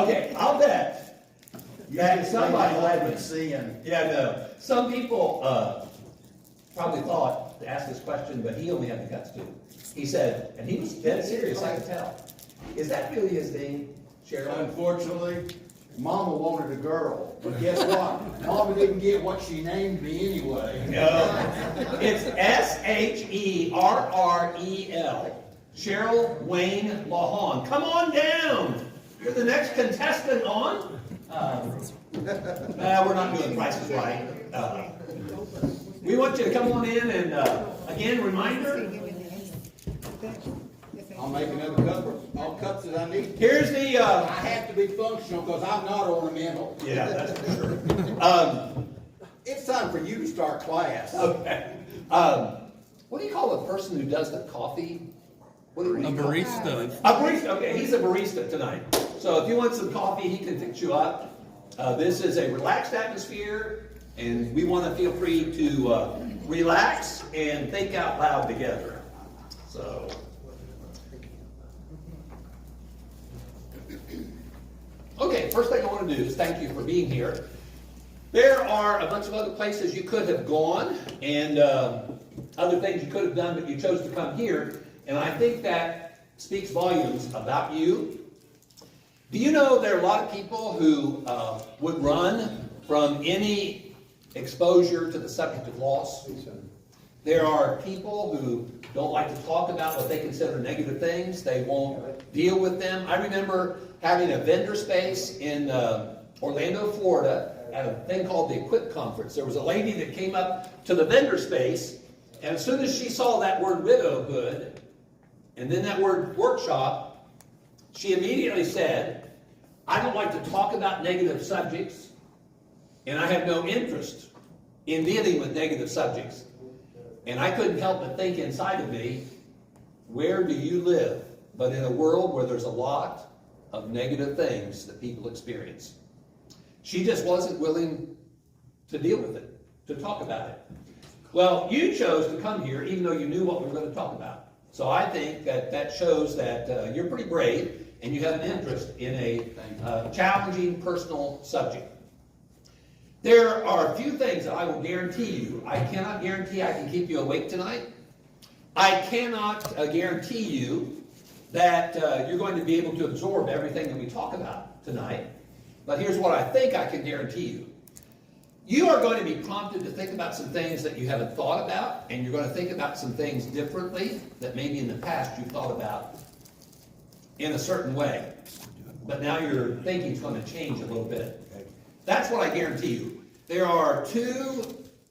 Okay, I'll bet that somebody I've been seeing. Yeah, no. Some people probably thought to ask this question, but he only had the guts to. He said, and he was dead serious, I could tell. Is that really his name, Cheryl? Unfortunately, Mama wanted a girl, but guess what? Mama didn't get what she named me anyway. No. It's Sherrel. Cheryl Wayne Lahan. Come on down. You're the next contestant on. We're not doing prices right. We want you to come on in and, again, reminder, I'll make another cup, all cups that I need. here's the, I have to be functional because I'm not ornamental. yeah, that's for sure. It's time for you to start class. Okay. What do you call a person who does the coffee? What do you call it? barista. A barista, okay, he's a barista tonight. So if you want some coffee, he can fix you up. This is a relaxed atmosphere, and we want to feel free to relax and think out loud together. So. Okay, first thing I want to do is thank you for being here. There are a bunch of other places you could have gone, and other things you could have done, but you chose to come here. And I think that speaks volumes about you. Do you know there are a lot of people who would run from any exposure to the subject of loss? There are people who don't like to talk about what they consider negative things. They won't deal with them. I remember having a vendor space in Orlando, Florida, at a thing called the Equip Conference. There was a lady that came up to the vendor space, and as soon as she saw that word widowhood, and then that word workshop, she immediately said, I don't like to talk about negative subjects, and I have no interest in dealing with negative subjects. And I couldn't help but think inside of me, where do you live? But in a world where there's a lot of negative things that people experience. She just wasn't willing to deal with it, to talk about it. Well, you chose to come here even though you knew what we were going to talk about. So I think that that shows that you're pretty brave and you have an interest in a challenging personal subject. There are a few things that I will guarantee you. I cannot guarantee I can keep you awake tonight. I cannot guarantee you that you're going to be able to absorb everything that we talk about tonight. But here's what I think I can guarantee you. You are going to be prompted to think about some things that you haven't thought about, and you're going to think about some things differently that maybe in the past you thought about in a certain way. But now your thinking's going to change a little bit. That's what I guarantee you. There are two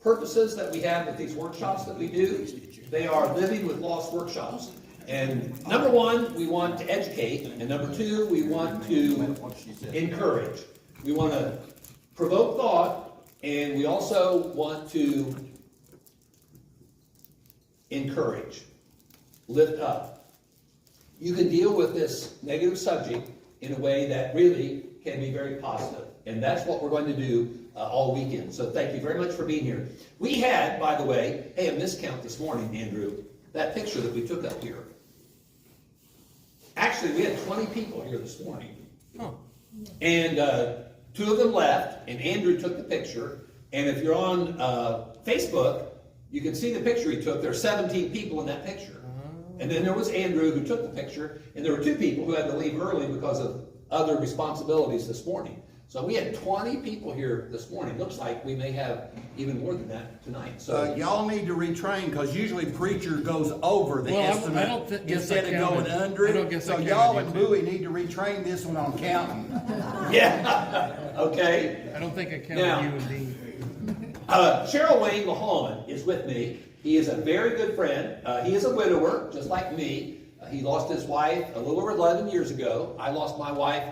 purposes that we have with these workshops that we do. They are living with loss workshops. And number one, we want to educate. And number two, we want to encourage. We want to provoke thought. And we also want to encourage, lift up. You can deal with this negative subject in a way that really can be very positive. And that's what we're going to do all weekend. So thank you very much for being here. We had, by the way, a miscount this morning, Andrew, that picture that we took up here. Actually, we had 20 people here this morning. Oh. And two of them left, and Andrew took the picture. And if you're on Facebook, you can see the picture he took. There are 17 people in that picture. And then there was Andrew who took the picture, and there were two people who had to leave early because of other responsibilities this morning. So we had 20 people here this morning. Looks like we may have even more than that tonight. So Y'all need to retrain because usually preacher goes over the Well, I estimate don't guess I instead of going counted. under I don't it. guess So I y'all counted and you too. Bowie need to retrain this one on counting. yeah, okay. I don't think I counted Now- you and Dean. Cheryl Wayne Lahan is with me. He is a very good friend. He is a widower, just like me. He lost his wife a little over 11 years ago. I lost my wife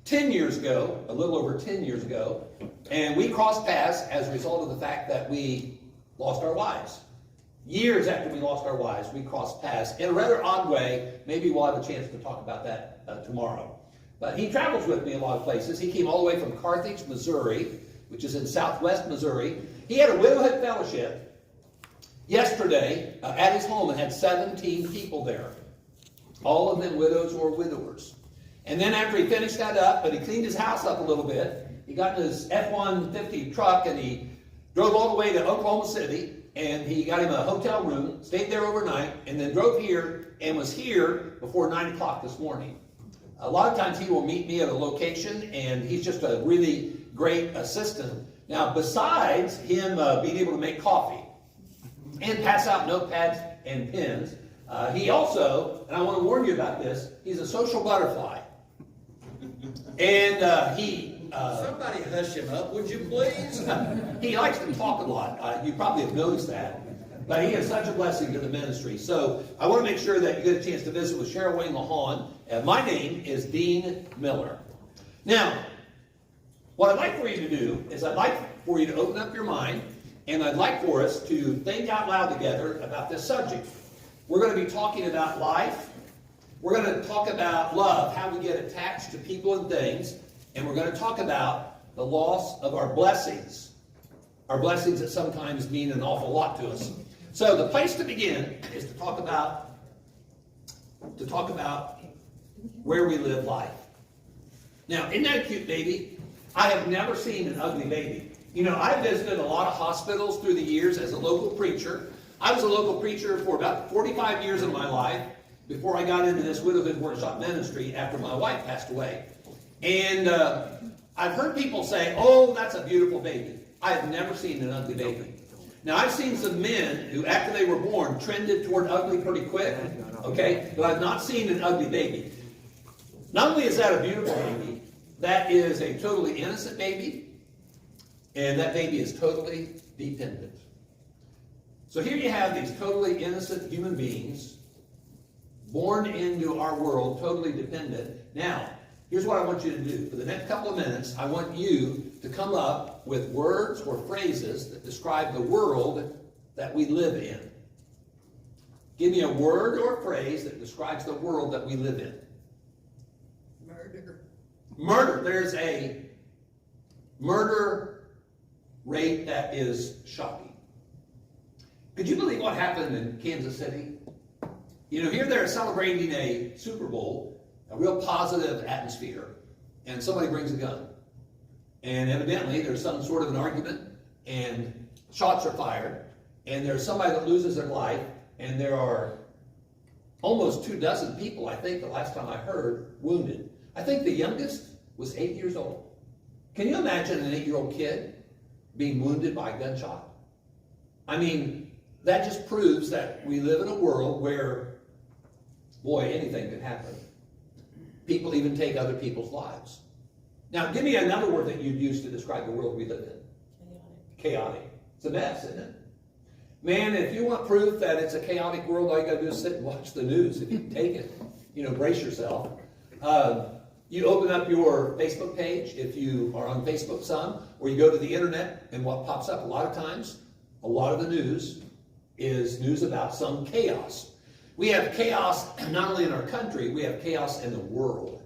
10 years ago, a little over 10 years ago. And we crossed paths as a result of the fact that we lost our wives. Years after we lost our wives, we crossed paths in a rather odd way. Maybe we'll have a chance to talk about that tomorrow. But he travels with me a lot of places. He came all the way from Carthage, Missouri, which is in southwest Missouri. He had a widowhood fellowship yesterday at his home and had 17 people there. All of them widows or widowers. And then after he finished that up, but he cleaned his house up a little bit, he got in his F-150 truck and he drove all the way to Oklahoma City, and he got him a hotel room, stayed there overnight, and then drove here and was here before 9 o'clock this morning. A lot of times he will meet me at a location, and he's just a really great assistant. Now, besides him being able to make coffee and pass out notepads and pens, he also, and I want to warn you about this, he's a social butterfly. And Somebody hush him up, would you please? he likes to talk a lot. You probably have noticed that. But he is such a blessing to the ministry. So I want to make sure that you get a chance to visit with Cheryl Wayne LaHawn. My name is Dean Miller. Now, what I'd like for you to do is I'd like for you to open up your mind, and I'd like for us to think out loud together about this subject. We're going to be talking about life. We're going to talk about love, how we get attached to people and things. And we're going to talk about the loss of our blessings. Our blessings that sometimes mean an awful lot to us. So the place to begin is to talk about where we live life. Now, isn't that a cute baby? I have never seen an ugly baby. You know, I visited a lot of hospitals through the years as a local preacher. I was a local preacher for about 45 years of my life before I got into this widowhood workshop ministry after my wife passed away. And I've heard people say, oh, that's a beautiful baby. I have never seen an ugly baby. Now, I've seen some men who, after they were born, trended toward ugly pretty quick, okay? But I've not seen an ugly baby. Not only is that a beautiful baby, that is a totally innocent baby, and that baby is totally dependent. So here you have these totally innocent human beings born into our world, totally dependent. Now, here's what I want you to do. For the next couple of minutes, I want you to come up with words or phrases that describe the world that we live in. Give me a word or phrase that describes the world that we live in. Murder. Murder. There's a murder rate that is shocking. Could you believe what happened in Kansas City? You know, here they're celebrating a Super Bowl, a real positive atmosphere, and somebody brings a gun. And evidently there's some sort of an argument, and shots are fired, and there's somebody that loses their life, and there are almost 24 people, I think the last time I heard, wounded. I think the youngest was 8 years old. Can you imagine an 8-year-old kid being wounded by a gunshot? I mean, that just proves that we live in a world where, boy, anything can happen. People even take other people's lives. Now, give me another word that you'd use to describe the world we live in. Chaotic. It's a mess, isn't it? Man, if you want proof that it's a chaotic world, all you got to do is sit and watch the news. If you can take it, you know, brace yourself. You open up your Facebook page, if you are on Facebook some, or you go to the internet, and what pops up a lot of times, a lot of the news is news about some chaos. We have chaos not only in our country, we have chaos in the world.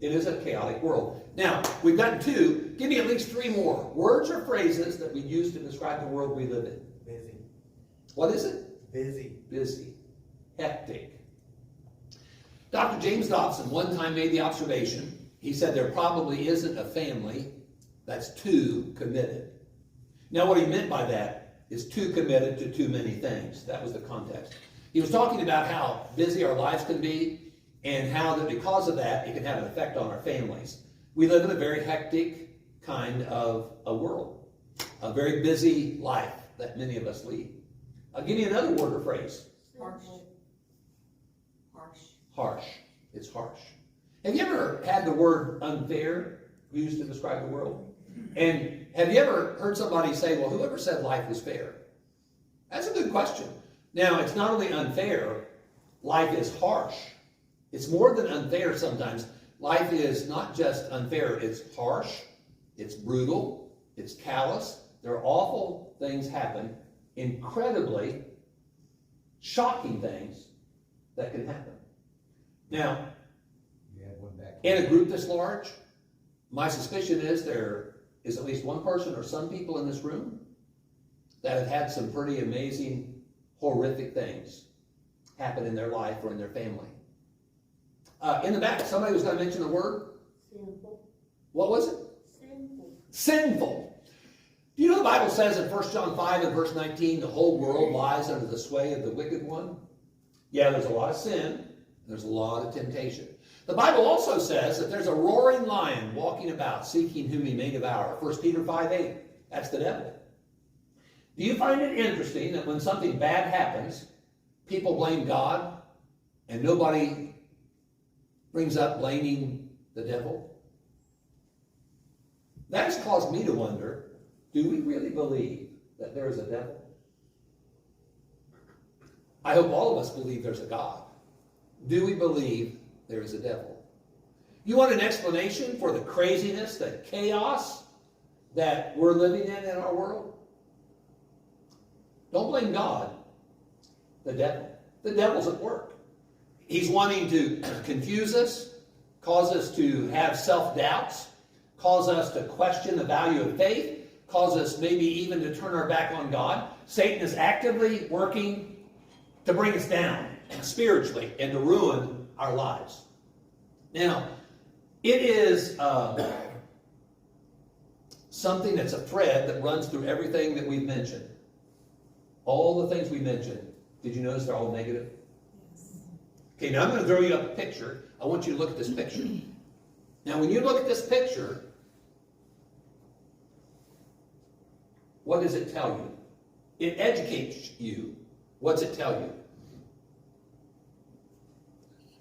It is a chaotic world. Now, we've gotten two. Give me at least 3 more words or phrases that we use to describe the world we live in. Busy. What is it? Busy. Busy. Hectic. Dr. James Dobson one time made the observation. He said there probably isn't a family that's too committed. Now, what he meant by that is too committed to too many things. That was the context. He was talking about how busy our lives can be, and how that because of that, it can have an effect on our families. We live in a very hectic kind of a world, a very busy life that many of us lead. I'll give you another word or phrase. Harsh. Harsh. Harsh. It's harsh. Have you ever had the word unfair used to describe the world? And have you ever heard somebody say, well, whoever said life was fair? That's a good question. Now, it's not only unfair, life is harsh. It's more than unfair sometimes. Life is not just unfair, it's harsh, it's brutal, it's callous. There are awful things happen, incredibly shocking things that can happen. Now, in a group this large, my suspicion is there is at least one person or some people in this room that have had some pretty amazing, horrific things happen in their life or in their family. In the back, somebody was going to mention the word. Sinful. What was it? Sinful. Sinful. Do you know the Bible says in 1 John 5 and verse 19, the whole world lies under the sway of the wicked one? Yeah, there's a lot of sin. There's a lot of temptation. The Bible also says that there's a roaring lion walking about, seeking whom he may devour. 1 Peter 5:8. That's the devil. Do you find it interesting that when something bad happens, people blame God and nobody brings up blaming the devil? That has caused me to wonder, do we really believe that there is a devil? I hope all of us believe there's a God. Do we believe there is a devil? You want an explanation for the craziness, the chaos that we're living in our world? Don't blame God. The devil. The devil's at work. He's wanting to confuse us, cause us to have self-doubts, cause us to question the value of faith, cause us maybe even to turn our back on God. Satan is actively working to bring us down spiritually and to ruin our lives. Now, it is something that's a thread that runs through everything that we've mentioned. All the things we mentioned, did you notice they're all negative? Yes. Okay, now I'm going to throw you up a picture. I want you to look at this picture. Now, when you look at this picture, what does it tell you? It educates you. What's it tell you?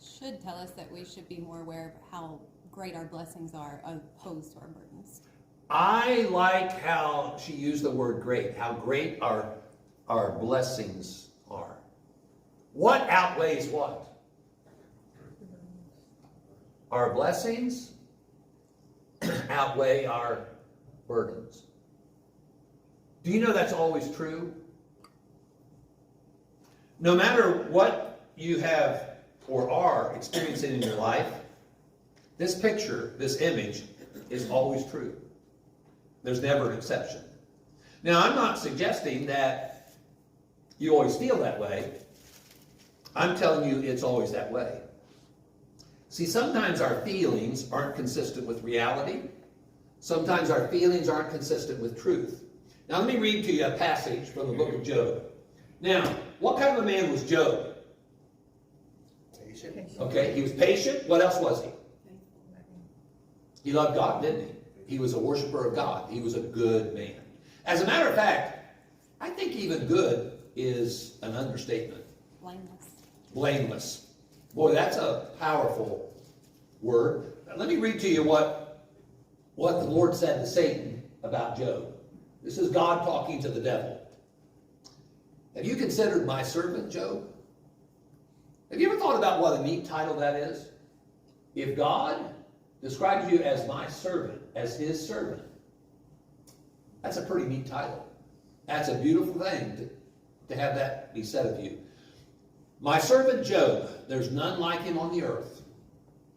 Should tell us that we should be more aware of how great our blessings are opposed to our burdens. I like how she used the word great, how great our blessings are. What outweighs what? Our blessings outweigh our burdens. Do you know that's always true? No matter what you have or are experiencing in your life, this picture, this image, is always true. There's never an exception. Now, I'm not suggesting that you always feel that way. I'm telling you it's always that way. See, sometimes our feelings aren't consistent with reality. Sometimes our feelings aren't consistent with truth. Now, let me read to you a passage from the book of Job. Now, what kind of a man was Job? Patient. Okay, he was patient. What else was he? He loved God, didn't he? He was a worshiper of God. He was a good man. As a matter of fact, I think even good is an understatement. Blameless. Blameless. Boy, that's a powerful word. Now, let me read to you what the Lord said to Satan about Job. This is God talking to the devil. Have you considered my servant Job? Have you ever thought about what a neat title that is? If God describes you as my servant, as his servant, that's a pretty neat title. That's a beautiful thing to have that be said of you. My servant Job, there's none like him on the earth.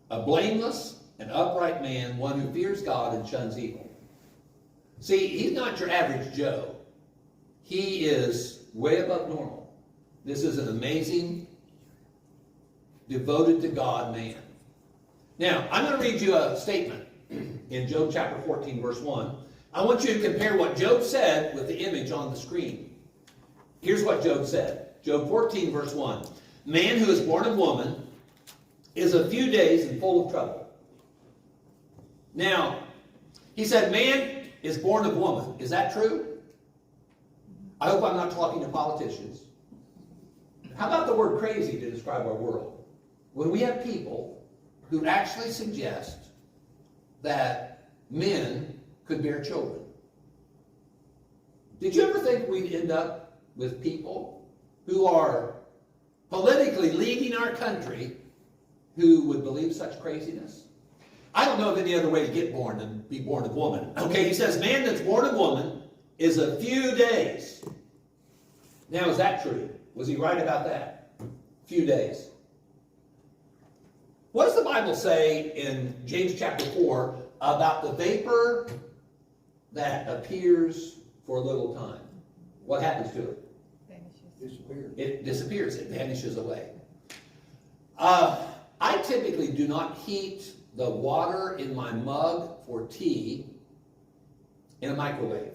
A blameless and upright man, one who fears God and shuns evil. See, he's not your average Joe. He is way above normal. This is an amazing, devoted to God man. Now, I'm going to read you a statement in Job chapter 14, verse 1. I want you to compare what Job said with the image on the screen. Here's what Job said. Job 14, verse 1. Man who is born of woman is a few days and full of trouble. Now, he said man is born of woman. Is that true? I hope I'm not talking to politicians. How about the word crazy to describe our world? When we have people who actually suggest that men could bear children. Did you ever think we'd end up with people who are politically leading our country who would believe such craziness? I don't know of any other way to get born than be born of woman. Okay, he says man that's born of woman is a few days. Now, is that true? Was he right about that? Few days. What does the Bible say in James chapter 4 about the vapor that appears for a little time? What happens to it? Disappeared. It disappears. It vanishes away. I typically do not heat the water in my mug for tea in a microwave.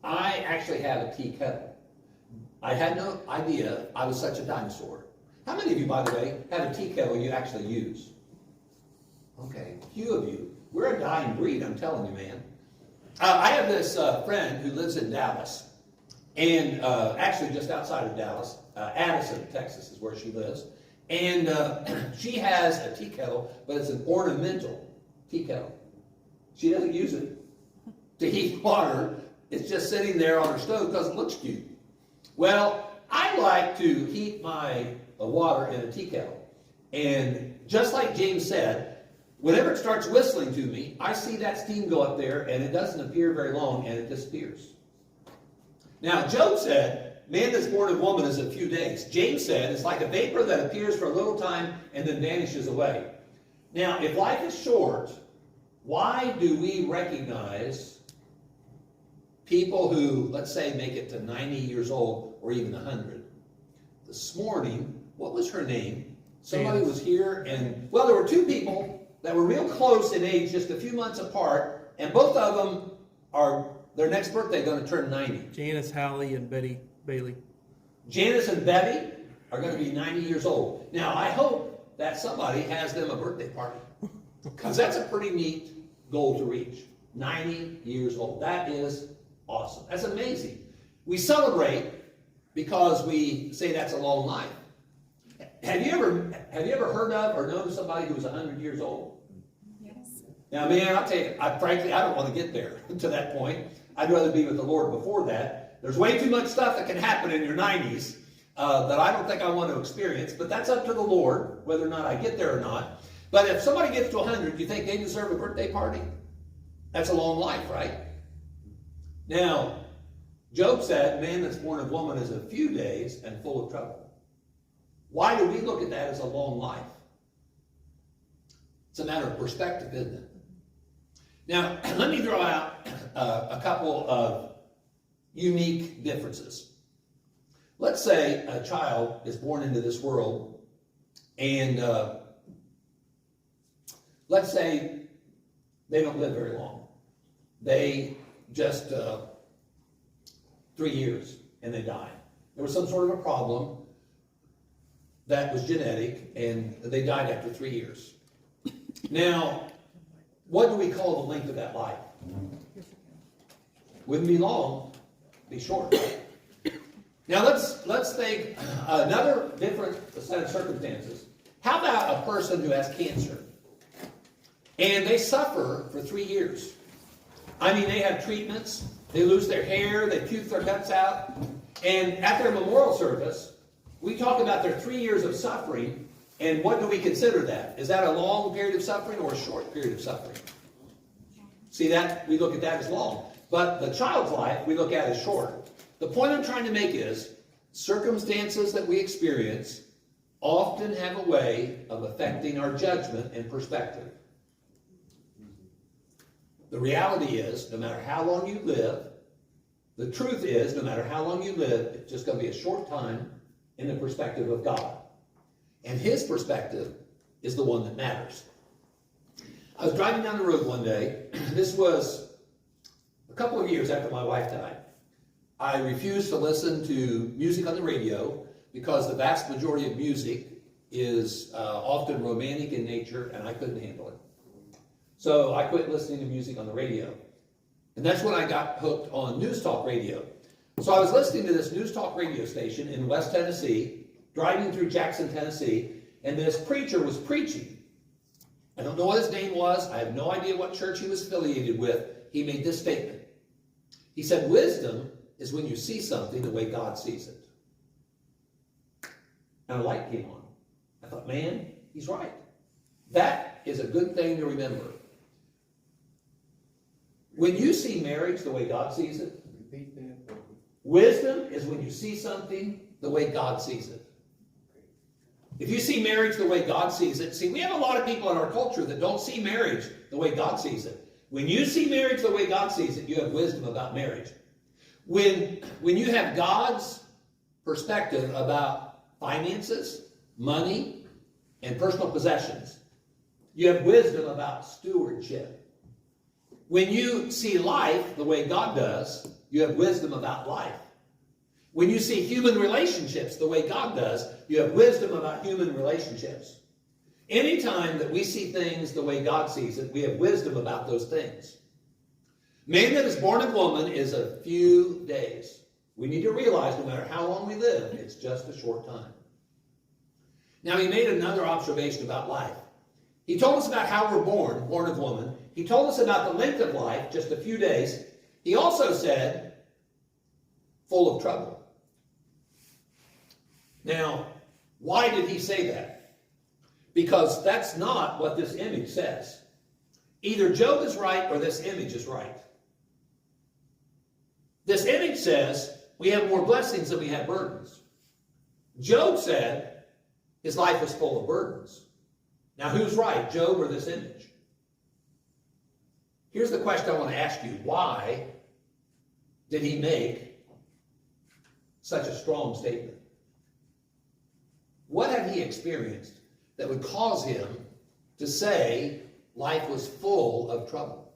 I actually have a tea kettle. I had no idea I was such a dinosaur. How many of you, by the way, have a tea kettle you actually use? Okay, a few of you. We're a dying breed, I'm telling you, man. I have this friend who lives in Dallas, and actually just outside of Dallas, Addison, Texas is where she lives. And she has a tea kettle, but it's an ornamental tea kettle. She doesn't use it to heat water. It's just sitting there on her stove because it looks cute. Well, I like to heat my water in a tea kettle. And just like James said, whenever it starts whistling to me, I see that steam go up there, and it doesn't appear very long, and it disappears. Now, Job said, man that's born of woman is a few days. James said, it's like a vapor that appears for a little time and then vanishes away. Now, if life is short, why do we recognize people who, let's say, make it to 90 years old or even 100? This morning, what was her name? Somebody was here, and, well, there were two people that were real close in age, just a few months apart, and both of them are, their next birthday, going to turn 90. Janice Halley and Betty Bailey. Janice and Betty are going to be 90 years old. Now, I hope that somebody has them a birthday party, because that's a pretty neat goal to reach. 90 years old. That is awesome. That's amazing. We celebrate because we say that's a long life. Have you ever heard of or known somebody who was 100 years old? Yes. Now, man, I'll tell you, frankly, I don't want to get there to that point. I'd rather be with the Lord before that. There's way too much stuff that can happen in your 90s that I don't think I want to experience, but that's up to the Lord, whether or not I get there or not. But if somebody gets to 100, do you think they deserve a birthday party? That's a long life, right? Now, Job said, man that's born of woman is a few days and full of trouble. Why do we look at that as a long life? It's a matter of perspective, isn't it? Now, let me throw out a couple of unique differences. Let's say a child is born into this world, and let's say they don't live very long. They just 3 years, and they die. There was some sort of a problem that was genetic, and they died after 3 years. Now, what do we call the length of that life? Wouldn't be long, be short, right? Now let's think another different set of circumstances. How about a person who has cancer, and they suffer for 3 years? I mean, they have treatments, they lose their hair, they puke their guts out, and at their memorial service, we talk about their 3 years of suffering, and what do we consider that? Is that a long period of suffering or a short period of suffering? See that? We look at that as long. But the child's life, we look at as short. The point I'm trying to make is, circumstances that we experience often have a way of affecting our judgment and perspective. The reality is, no matter how long you live, the truth is, no matter how long you live, it's just going to be a short time in the perspective of God. And His perspective is the one that matters. I was driving down the road one day. This was a couple of years after my wife died. I refused to listen to music on the radio because the vast majority of music is often romantic in nature, and I couldn't handle it. So I quit listening to music on the radio. And that's when I got hooked on News Talk Radio. So I was listening to this News Talk radio station in West Tennessee, driving through Jackson, Tennessee, and this preacher was preaching. I don't know what his name was. I have no idea what church he was affiliated with. He made this statement. He said, wisdom is when you see something the way God sees it. And a light came on. I thought, man, he's right. That is a good thing to remember. When you see marriage the way God sees it, wisdom is when you see something the way God sees it. If you see marriage the way God sees it, see, we have a lot of people in our culture that don't see marriage the way God sees it. When you see marriage the way God sees it, you have wisdom about marriage. When you have God's perspective about finances, money, and personal possessions. You have wisdom about stewardship. When you see life the way God does, you have wisdom about life. When you see human relationships the way God does, you have wisdom about human relationships. Anytime that we see things the way God sees it, we have wisdom about those things. Man that is born of woman is a few days. We need to realize no matter how long we live, it's just a short time. Now he made another observation about life. He told us about how we're born of woman. He told us about the length of life, just a few days. He also said, full of trouble. Now, why did he say that? Because that's not what this image says. Either Job is right or this image is right. This image says we have more blessings than we have burdens. Job said his life was full of burdens. Now, who's right, Job or this image? Here's the question I want to ask you. Why did he make such a strong statement? What had he experienced that would cause him to say life was full of trouble?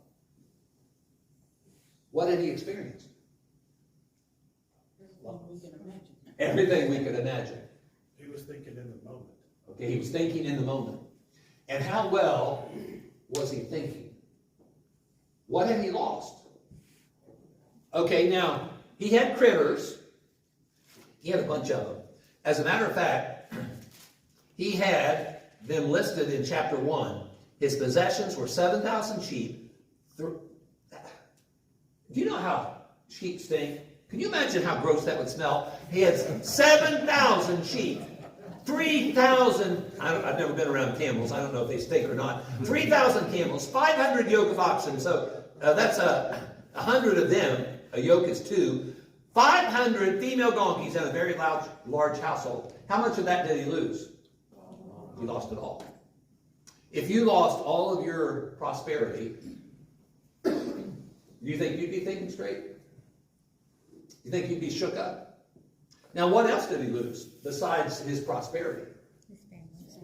What had he experienced? Everything we could imagine. He was thinking in the moment. Okay, he was thinking in the moment. And how well was he thinking? What had he lost? Okay, now, he had critters. He had a bunch of them. As a matter of fact, he had them listed in chapter 1. His possessions were 7,000 sheep. Do you know how sheep stink? Can you imagine how gross that would smell? He had 7,000 sheep. 3,000, I've never been around camels. I don't know if they stink or not. 3,000 camels, 500 yoke of oxen. So that's 100 of them. A yoke is 2. 500 female donkeys in a very large household. How much of that did he lose? He lost it all. If you lost all of your prosperity, do you think you'd be thinking straight? You think you'd be shook up? Now, what else did he lose besides his prosperity?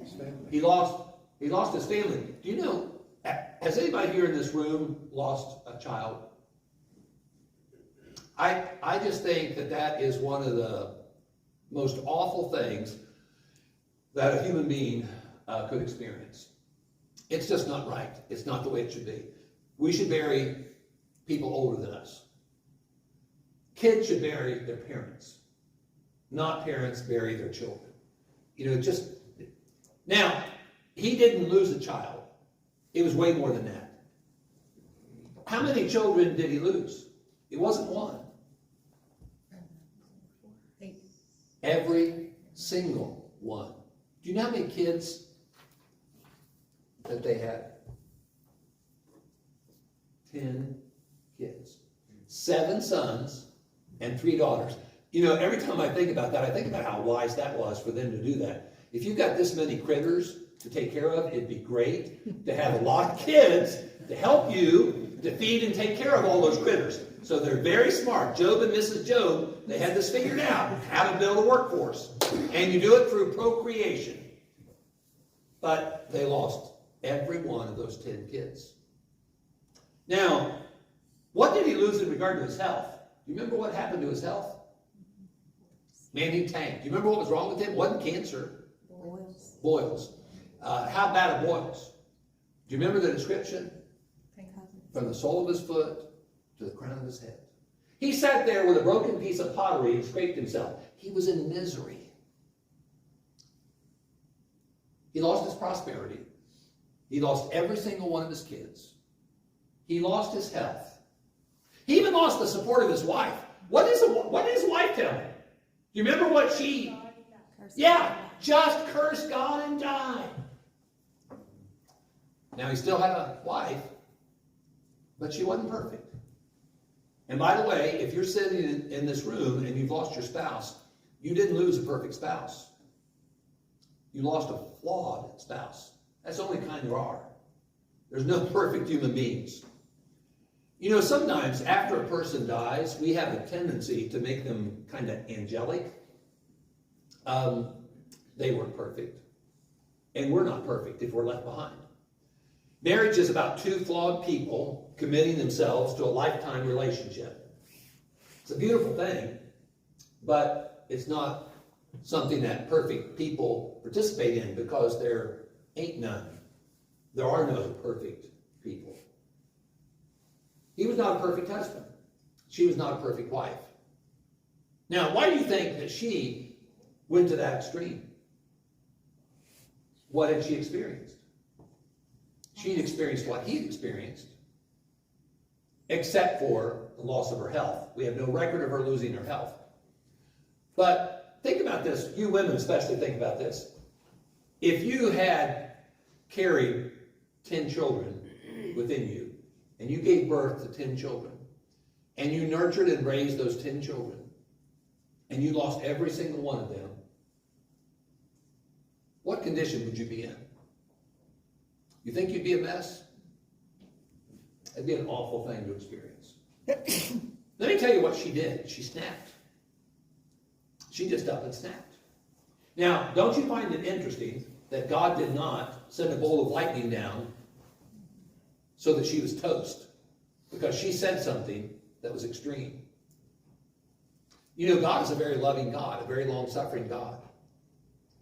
His family. He lost his family. Do you know, has anybody here in this room lost a child? I just think that is one of the most awful things that a human being could experience. It's just not right. It's not the way it should be. We should bury people older than us. Kids should bury their parents. Not parents bury their children. You know, just... Now, he didn't lose a child. It was way more than that. How many children did he lose? It wasn't one. Every single one. Do you know how many kids that they had? 10 kids. 7 sons and 3 daughters. You know, every time I think about that, I think about how wise that was for them to do that. If you've got this many critters to take care of, it'd be great to have a lot of kids to help you to feed and take care of all those critters. So they're very smart. Job and Mrs. Job, they had this figured out, how to build a workforce. And you do it through procreation. But they lost every one of those 10 kids. Now, what did he lose in regard to his health? Do you remember what happened to his health? Man, he tanked. Do you remember what was wrong with him? It wasn't cancer. Boils. How bad are boils? Do you remember the description? From the sole of his foot to the crown of his head. He sat there with a broken piece of pottery and scraped himself. He was in misery. He lost his prosperity. He lost every single one of his kids. He lost his health. He even lost the support of his wife. What did his wife tell him? Do you remember what she... Yeah, just curse God and die. Now, he still had a wife, but she wasn't perfect. And by the way, if you're sitting in this room and you've lost your spouse, you didn't lose a perfect spouse. You lost a flawed spouse. That's the only kind there are. There's no perfect human beings. You know, sometimes after a person dies, we have a tendency to make them kind of angelic. They weren't perfect. And we're not perfect if we're left behind. Marriage is about two flawed people committing themselves to a lifetime relationship. It's a beautiful thing, but it's not something that perfect people participate in because there ain't none. There are no perfect people. He was not a perfect husband. She was not a perfect wife. Now, why do you think that she went to that extreme? What had she experienced? She'd experienced what he'd experienced, except for the loss of her health. We have no record of her losing her health. But think about this. You women especially think about this. If you had carried 10 children within you, and you gave birth to 10 children, and you nurtured and raised those 10 children, and you lost every single one of them, what condition would you be in? You think you'd be a mess? It'd be an awful thing to experience. Let me tell you what she did. She snapped. She just up and snapped. Now, don't you find it interesting that God did not send a bolt of lightning down so that she was toast? Because she said something that was extreme. You know, God is a very loving God, a very long-suffering God.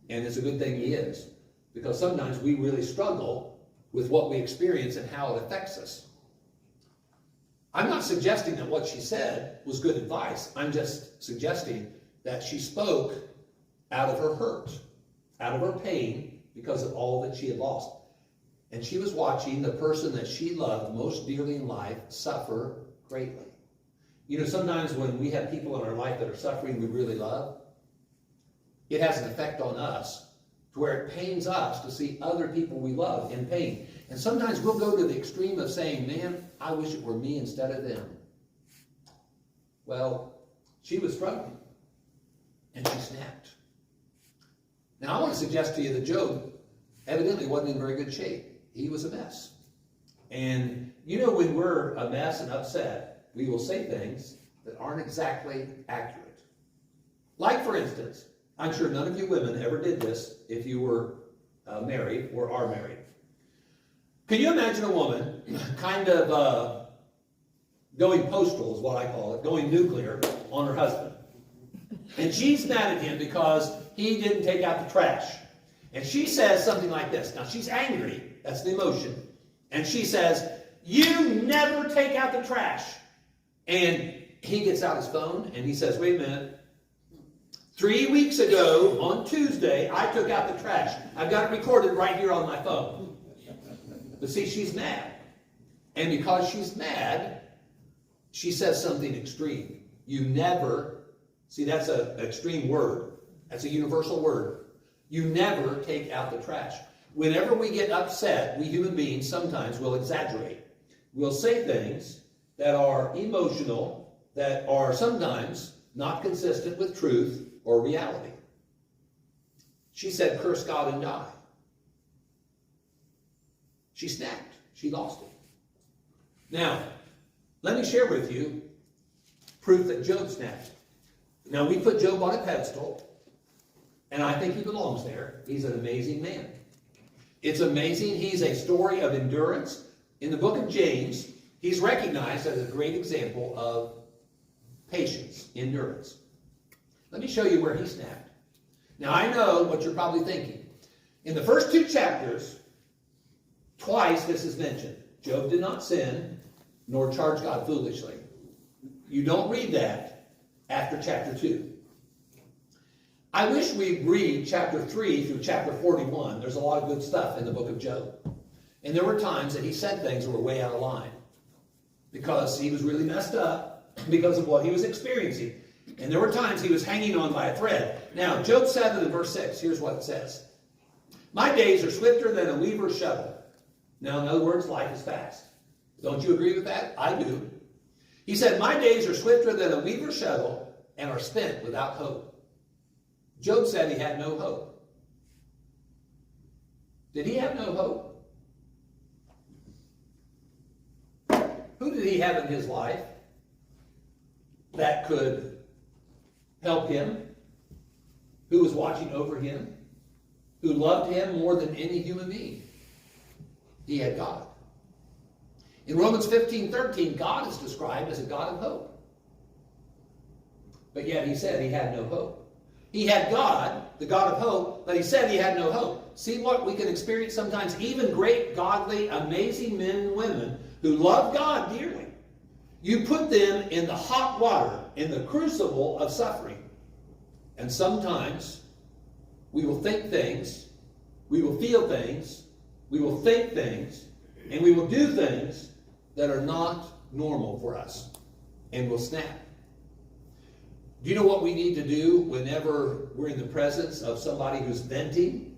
And it's a good thing he is. Because sometimes we really struggle with what we experience and how it affects us. I'm not suggesting that what she said was good advice. I'm just suggesting that she spoke out of her hurt, out of her pain, because of all that she had lost. And she was watching the person that she loved most dearly in life suffer greatly. You know, sometimes when we have people in our life that are suffering we really love, it has an effect on us to where it pains us to see other people we love in pain. And sometimes we'll go to the extreme of saying, man, I wish it were me instead of them. Well, she was struggling, and she snapped. Now, I want to suggest to you that Job evidently wasn't in very good shape. He was a mess. And you know, when we're a mess and upset, we will say things that aren't exactly accurate. Like, for instance, I'm sure none of you women ever did this if you were married or are married. Can you imagine a woman kind of going postal is what I call it, going nuclear on her husband? And she's mad at him because he didn't take out the trash. And she says something like this. Now, she's angry. That's the emotion. And she says, you never take out the trash. And he gets out his phone and he says, wait a minute. 3 weeks ago, on Tuesday, I took out the trash. I've got it recorded right here on my phone. But see, she's mad. And because she's mad, she says something extreme. You never, see, that's an extreme word. That's a universal word. You never take out the trash. Whenever we get upset, we human beings sometimes will exaggerate. We'll say things that are emotional, that are sometimes not consistent with truth or reality. She said, curse God and die. She snapped. She lost it. Now, let me share with you proof that Job snapped. Now, we put Job on a pedestal, and I think he belongs there. He's an amazing man. It's amazing. He's a story of endurance. In the book of James, he's recognized as a great example of patience, endurance. Let me show you where he snapped. Now, I know what you're probably thinking. In the first 2 chapters, twice this is mentioned. Job did not sin, nor charge God foolishly. You don't read that after chapter 2. I wish we'd read chapter 3 through chapter 41. There's a lot of good stuff in the book of Job. And there were times that he said things that were way out of line because he was really messed up because of what he was experiencing. And there were times he was hanging on by a thread. Now, Job 7 and verse 6, here's what it says. My days are swifter than a weaver's shuttle. Now, in other words, life is fast. Don't you agree with that? I do. He said, my days are swifter than a weaver's shuttle and are spent without hope. Job said he had no hope. Did he have no hope? Who did he have in his life that could help him? Who was watching over him? who loved him more than any human being. He had God. In Romans 15:13, God is described as a God of hope. But yet he said he had no hope. He had God, the God of hope, but he said he had no hope. See what we can experience sometimes? Even great, godly, amazing men and women who love God dearly. You put them in the hot water, in the crucible of suffering. And sometimes we will think things, we will feel things, we will think things, and we will do things that are not normal for us. And we'll snap. Do you know what we need to do whenever we're in the presence of somebody who's venting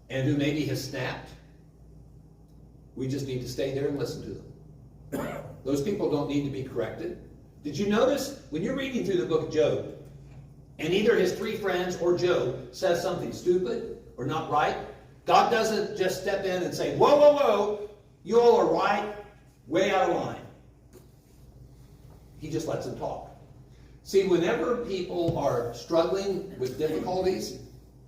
and who maybe has snapped? We just need to stay there and listen to them. Those people don't need to be corrected. Did you notice when you're reading through the book of Job, and either his three friends or Job says something stupid or not right, God doesn't just step in and say, whoa, whoa, whoa, you all are right, way out of line. He just lets them talk. See, whenever people are struggling with difficulties,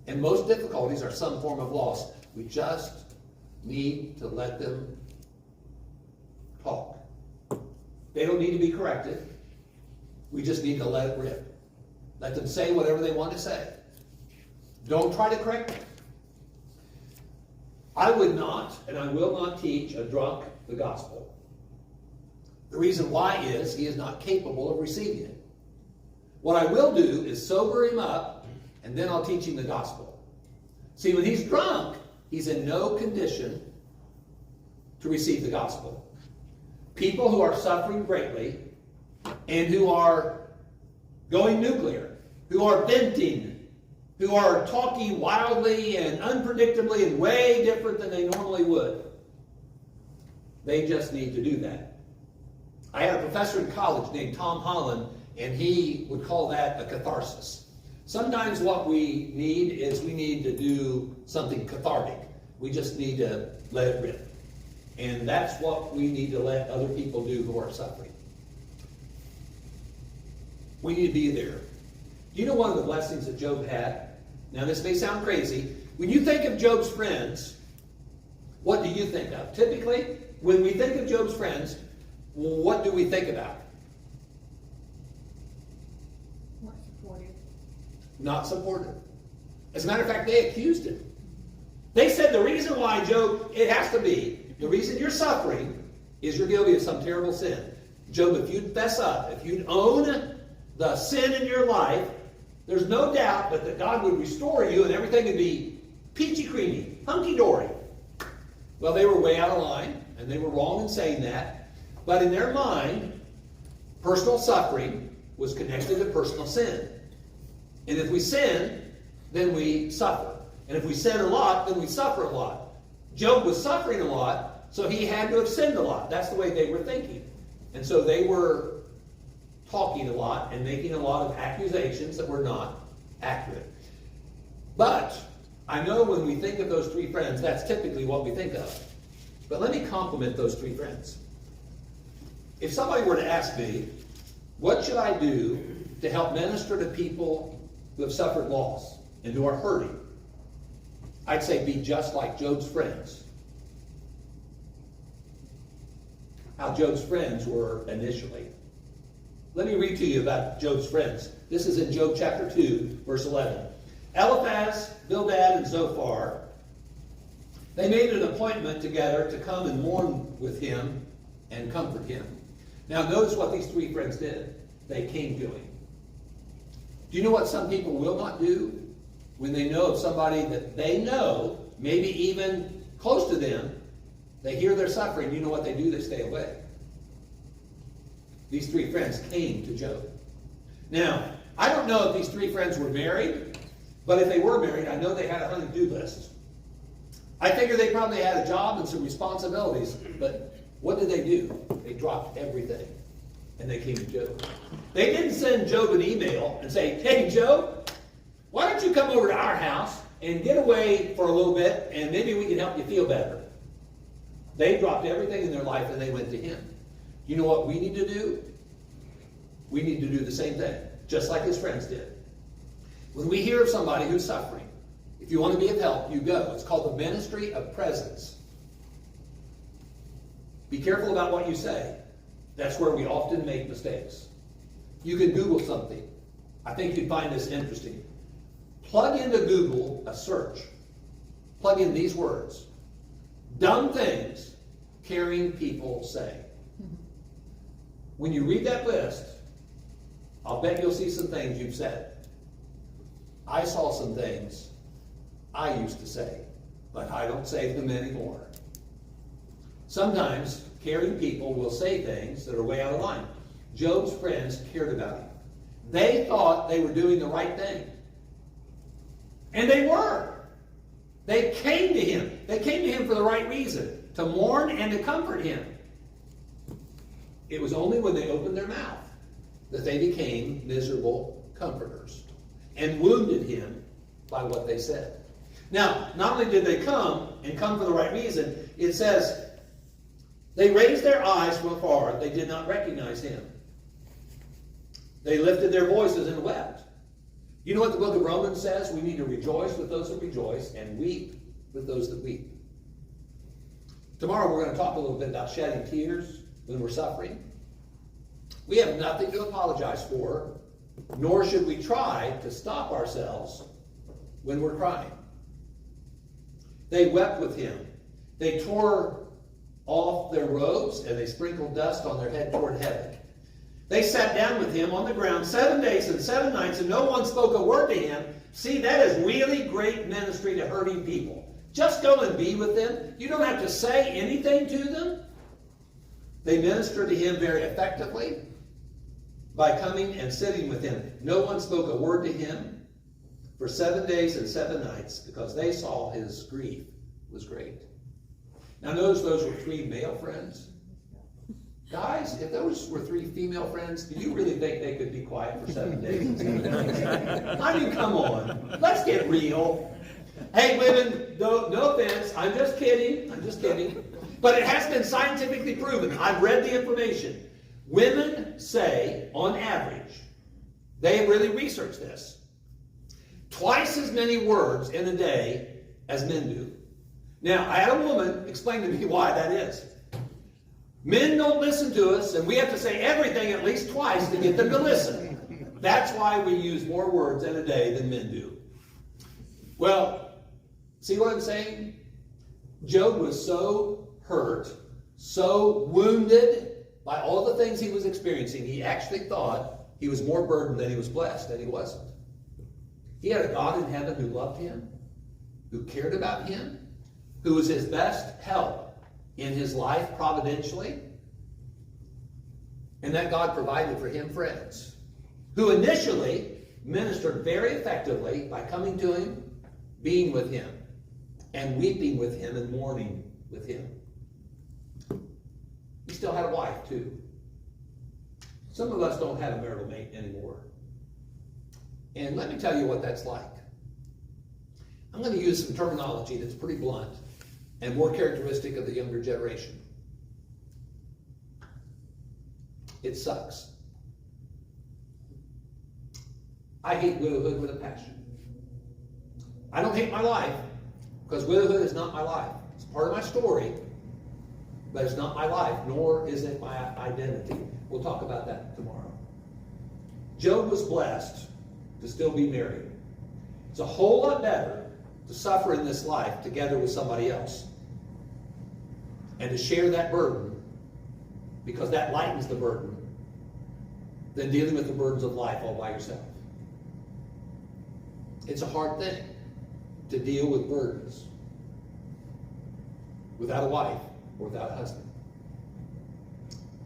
and most difficulties are some form of loss, we just need to let them talk. They don't need to be corrected. We just need to let it rip. Let them say whatever they want to say. Don't try to correct them. I would not, and I will not teach a drunk the gospel. The reason why is he is not capable of receiving it. What I will do is sober him up, and then I'll teach him the gospel. See, when he's drunk, he's in no condition to receive the gospel. People who are suffering greatly and who are going nuclear, who are venting, who are talking wildly and unpredictably and way different than they normally would, they just need to do that. I had a professor in college named Tom Holland, and he would call that a catharsis. Sometimes what we need is we need to do something cathartic. We just need to let it rip. And that's what we need to let other people do who are suffering. We need to be there. Do you know one of the blessings that Job had? Now this may sound crazy. When you think of Job's friends, what do you think of? Typically, when we think of Job's friends, what do we think about? Not supportive. Not supportive. As a matter of fact, they accused him. They said the reason why, Job, it has to be, the reason you're suffering is you're guilty of some terrible sin. Job, if you'd fess up, if you'd own the sin in your life, there's no doubt but that God would restore you and everything would be peachy creamy, hunky-dory. Well, they were way out of line, and they were wrong in saying that. But in their mind, personal suffering was connected to personal sin. And if we sin, then we suffer. And if we sin a lot, then we suffer a lot. Job was suffering a lot, so he had to have sinned a lot. That's the way they were thinking. And so they were talking a lot and making a lot of accusations that were not accurate. But I know when we think of those three friends, that's typically what we think of. But let me compliment those three friends. If somebody were to ask me, what should I do to help minister to people who have suffered loss and who are hurting? I'd say be just like Job's friends. How Job's friends were initially. Let me read to you about Job's friends. This is in Job chapter 2, verse 11. Eliphaz, Bildad, and Zophar, they made an appointment together to come and mourn with him and comfort him. Now notice what these three friends did. They came to him. Do you know what some people will not do when they know of somebody that they know, maybe even close to them, they hear they're suffering? You know what they do? They stay away. These three friends came to Job. Now, I don't know if these three friends were married, but if they were married, I know they had a honey-do list. I figure they probably had a job and some responsibilities, but what did they do? They dropped everything, and they came to Job. They didn't send Job an email and say, hey, Job, why don't you come over to our house and get away for a little bit, and maybe we can help you feel better. They dropped everything in their life, and they went to him. You know what we need to do? We need to do the same thing, just like his friends did. When we hear of somebody who's suffering, If you want to be of help, you go. It's called the ministry of presence. Be careful about what you say. That's where we often make mistakes. You can Google something. I think you'd find this interesting. Plug into Google a search. Plug in these words. Dumb things caring people say. When you read that list, I'll bet you'll see some things you've said. I saw some things I used to say, but I don't say them anymore. Sometimes caring people will say things that are way out of line. Job's friends cared about him. They thought they were doing the right thing. And they were. They came to him. They came to him for the right reason, to mourn and to comfort him. It was only when they opened their mouth that they became miserable comforters and wounded him by what they said. Now, not only did they come for the right reason, it says, they raised their eyes from afar. They did not recognize him. They lifted their voices and wept. You know what the book of Romans says? We need to rejoice with those that rejoice and weep with those that weep. Tomorrow we're going to talk a little bit about shedding tears when we're suffering. We have nothing to apologize for, nor should we try to stop ourselves when we're crying. They wept with him. They tore off their robes and they sprinkled dust on their head toward heaven. They sat down with him on the ground 7 days and 7 nights, and no one spoke a word to him. See, that is really great ministry to hurting people. Just go and be with them. You don't have to say anything to them. They ministered to him very effectively by coming and sitting with him. No one spoke a word to him for 7 days and 7 nights because they saw his grief was great. Now notice those were 3 male friends. Guys, if those were 3 female friends, do you really think they could be quiet for 7 days and 7 nights? I mean, come on. Let's get real. Hey, women, no offense. I'm just kidding. But it has been scientifically proven. I've read the information. Women say, on average, they have really researched this, twice as many words in a day as men do. Now, I had a woman explain to me why that is. Men don't listen to us, and we have to say everything at least twice to get them to listen. That's why we use more words in a day than men do. Well, see what I'm saying? Job was so hurt, so wounded by all the things he was experiencing, he actually thought he was more burdened than he was blessed, and he wasn't. He had a God in heaven who loved him, who cared about him, who was his best help in his life providentially, and that God provided for him friends who initially ministered very effectively by coming to him, being with him, and weeping with him and mourning with him. He still had a wife too. Some of us don't have a marital mate anymore. And let me tell you what that's like. I'm going to use some terminology that's pretty blunt and more characteristic of the younger generation. It sucks. I hate widowhood with a passion. I don't hate my life, because widowhood is not my life. It's part of my story, but it's not my life, nor is it my identity. We'll talk about that tomorrow. Job was blessed to still be married. It's a whole lot better to suffer in this life together with somebody else and to share that burden, because that lightens the burden, than dealing with the burdens of life all by yourself. It's a hard thing to deal with burdens without a wife or without a husband.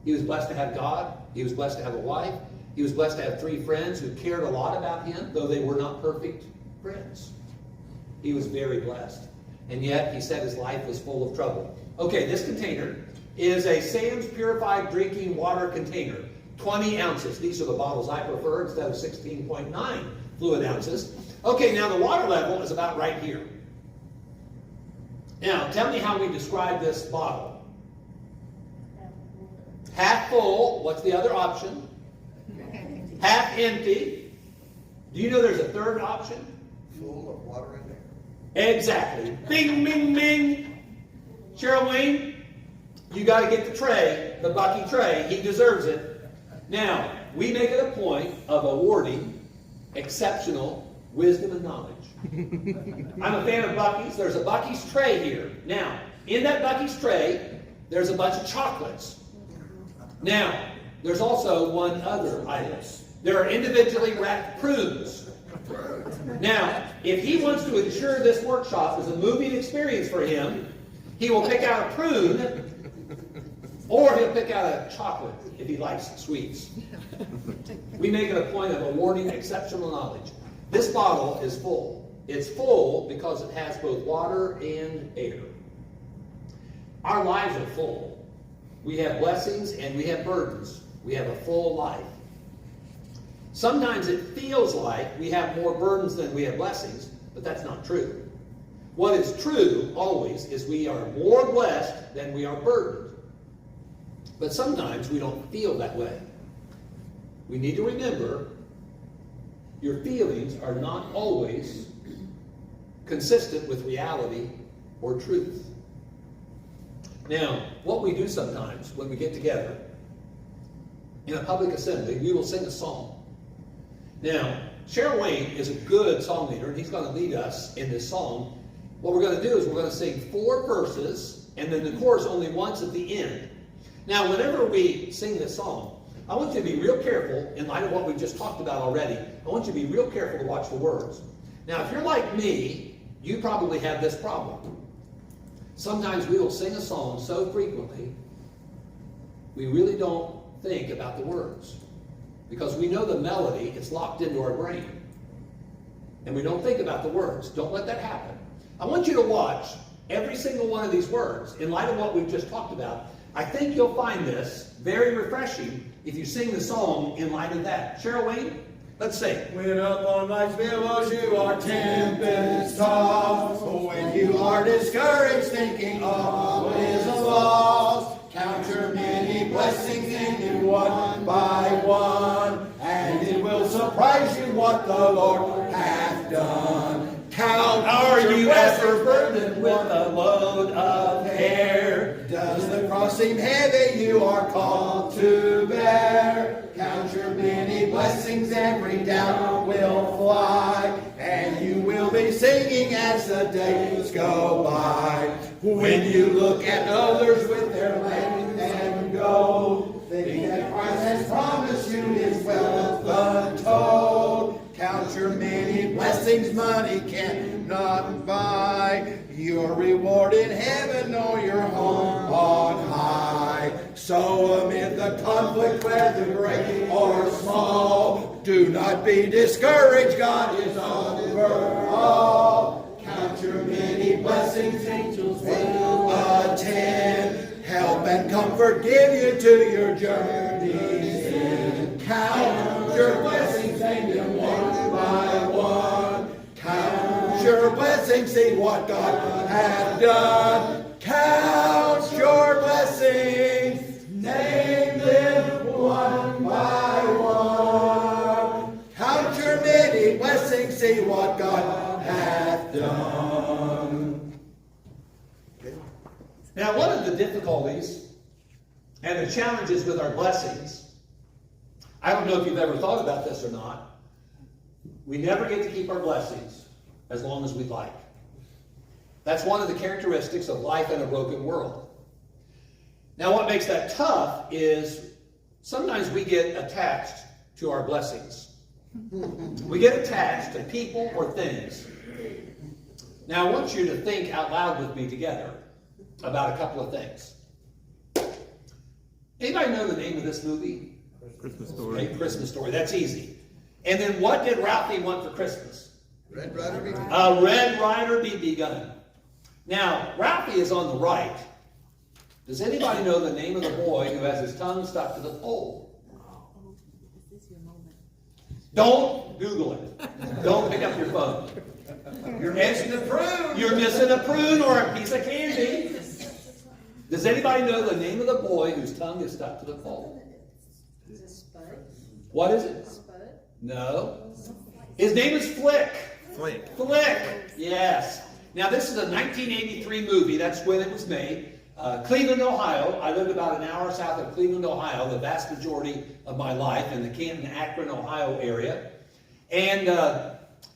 He was blessed to have God. He was blessed to have a wife. He was blessed to have 3 friends who cared a lot about him, though they were not perfect friends. He was very blessed. And yet, he said his life was full of trouble. Okay, this container is a Sam's Purified Drinking Water container. 20 ounces. These are the bottles I prefer instead of 16.9 fluid ounces. Okay, now the water level is about right here. Now, tell me how we describe this bottle. Half full. What's the other option? Half empty. Do you know there's a third option? Full of water in there. Exactly. Bing, bing, bing. Cheryl Wayne, you got to get the tray, the Bucky tray. He deserves it. Now, we make it a point of awarding exceptional wisdom and knowledge. I'm a fan of Bucky's. There's a Bucky's tray here. Now, in that Bucky's tray, there's a bunch of chocolates. Now, there's also one other item. There are individually wrapped prunes. Now, if he wants to ensure this workshop is a moving experience for him, he will pick out a prune, or he'll pick out a chocolate if he likes sweets. We make it a point of awarding exceptional knowledge. This bottle is full. It's full because it has both water and air. Our lives are full. We have blessings and we have burdens. We have a full life. Sometimes it feels like we have more burdens than we have blessings, but that's not true. What is true always is we are more blessed than we are burdened. But sometimes we don't feel that way. We need to remember your feelings are not always consistent with reality or truth. Now, what we do sometimes when we get together in a public assembly, we will sing a song. Now, Cheryl Wayne is a good song leader, and he's going to lead us in this song. What we're going to do is we're going to sing 4 verses, and then the chorus only once at the end. Now, whenever we sing this song, I want you to be real careful, in light of what we've just talked about already, I want you to be real careful to watch the words. Now, if you're like me, you probably have this problem. Sometimes we will sing a song so frequently, we really don't think about the words. Because we know the melody, it's locked into our brain. And we don't think about the words. Don't let that happen. I want you to watch every single one of these words in light of what we've just talked about. I think you'll find this very refreshing if you sing the song in light of that. Cheryl Wayne, let's sing. When up on life's billows you are tempest tossed, when you are discouraged thinking all is lost, count your many blessings in you one by one, and it will surprise you what the Lord hath done. Count Are your you ever blessings, burdened with a load of care? does the cross seem heavy you are called to bear? Count your many blessings, every doubt will fly, and you will be singing as the days go by. When you look at others with their land and gold, think that Christ has promised you his wealth untold. Count your many blessings money cannot buy, your reward in heaven or your home on high. So amid the conflict, whether great or small, do not be discouraged, God is over all. Count your many blessings, angels will attend, help and comfort give you to your journey's end. Count your blessings, name them one by one. Count your blessings, see what God hath done. Count your blessings, name them one by one. Count your many blessings, see what God hath done. Now, one of the difficulties and the challenges with our blessings, I don't know if you've ever thought about this or not, we never get to keep our blessings as long as we'd like. That's one of the characteristics of life in a broken world. Now, what makes that tough is sometimes we get attached to our blessings. We get attached to people or things. Now, I want you to think out loud with me together about a couple of things. Anybody know the name of this movie? Christmas Story. Okay, Christmas Story. That's easy. And then what did Ralphie want for Christmas? Red Ryder BB. A Red Ryder BB gun. Now, Ralphie is on the right. Does anybody know the name of the boy who has his tongue stuck to the pole? Don't Google it. Don't pick up your phone. You're missing the prune. You're missing a prune or a piece of candy. Does anybody know the name of the boy whose tongue is stuck to the pole? Is it Spud? What is it? Spud? No. His name is Flick. Flick. Flick. Yes. Now, this is a 1983 movie. That's when it was made. Cleveland, Ohio. I lived about an hour south of Cleveland, Ohio, the vast majority of my life in the Canton, Akron, Ohio area. And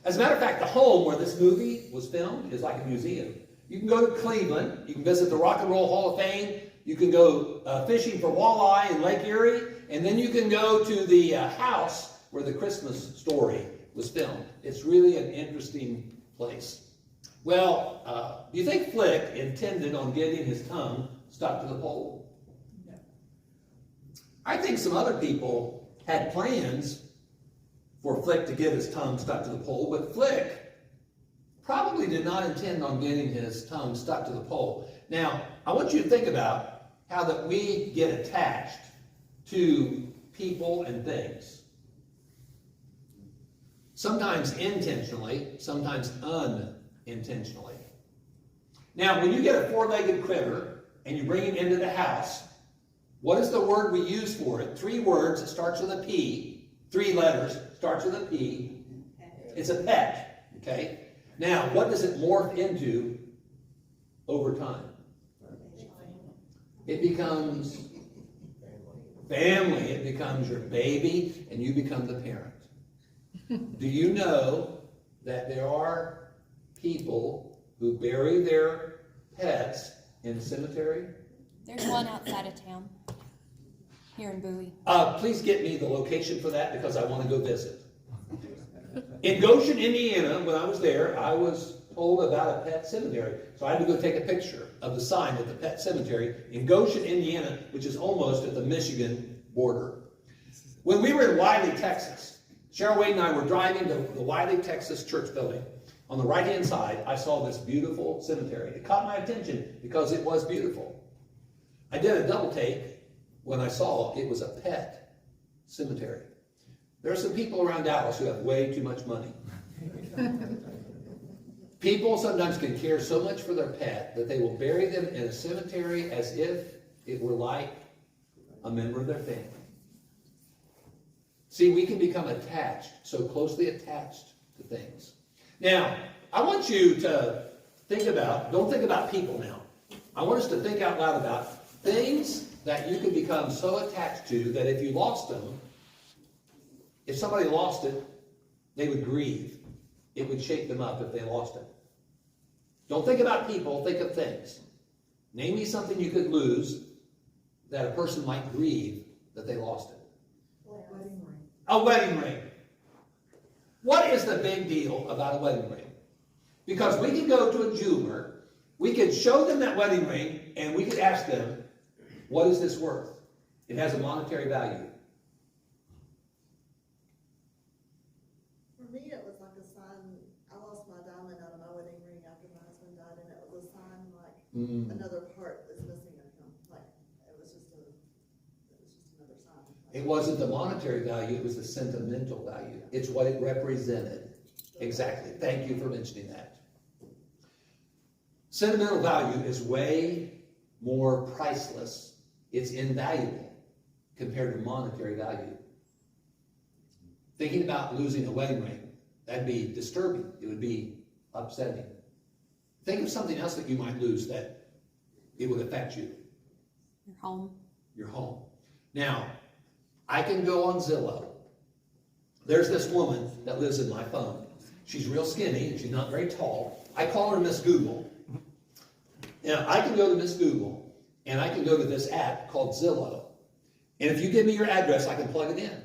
as a matter of fact, the home where this movie was filmed is like a museum. You can go to Cleveland. You can visit the Rock and Roll Hall of Fame. You can go fishing for walleye in Lake Erie. And then you can go to the house where the Christmas Story was filmed. It's really an interesting place. Well, do you think Flick intended on getting his tongue stuck to the pole? No. I think some other people had plans for Flick to get his tongue stuck to the pole, but Flick probably did not intend on getting his tongue stuck to the pole. Now, I want you to think about how that we get attached to people and things. Sometimes intentionally, sometimes unintentionally. Now, when you get a four-legged critter and you bring it into the house, what is the word we use for it? 3 words. It starts with a P. 3 letters. Starts with a P. It's a pet. Okay? Now, what does it morph into over time? It becomes family. It becomes your baby, and you become the parent. Do you know that there are people who bury their pets in a cemetery? There's one outside of town, here in Bowie. Please get me the location for that because I want to go visit. In Goshen, Indiana, when I was there, I was told about a pet cemetery. So I had to go take a picture of the sign at the pet cemetery in Goshen, Indiana, which is almost at the Michigan border. When we were in Wiley, Texas, Cheryl Wade and I were driving to the Wiley, Texas church building. On the right-hand side, I saw this beautiful cemetery. It caught my attention because it was beautiful. I did a double take when I saw it was a pet cemetery. There are some people around Dallas who have way too much money. People sometimes can care so much for their pet that they will bury them in a cemetery as if it were like a member of their family. See, we can become attached, so closely attached to things. Now, I want you to think about, don't think about people now. I want us to think out loud about things that you can become so attached to that if you lost them, if somebody lost it, they would grieve. It would shake them up if they lost it. Don't think about people, think of things. Name me something you could lose that a person might grieve that they lost it. Wedding ring. A wedding ring. What is the big deal about a wedding ring? Because we could go to a jeweler, we could show them that wedding ring, and we could ask them, what is this worth? It has a monetary value. For me, it was like a sign. I lost my diamond out of my wedding ring after my husband died, and it was a sign like another part is missing of him. Like it was just another sign. It wasn't the monetary value, it was the sentimental value. It's what it represented. Exactly. Thank you for mentioning that. Sentimental value is way more priceless. It's invaluable compared to monetary value. Thinking about losing a wedding ring, that'd be disturbing. It would be upsetting. Think of something else that you might lose that it would affect you. Your home. Your home. Now, I can go on Zillow. There's this woman that lives in my phone. She's real skinny and she's not very tall. I call her Miss Google. Now, I can go to Miss Google and I can go to this app called Zillow. And if you give me your address, I can plug it in.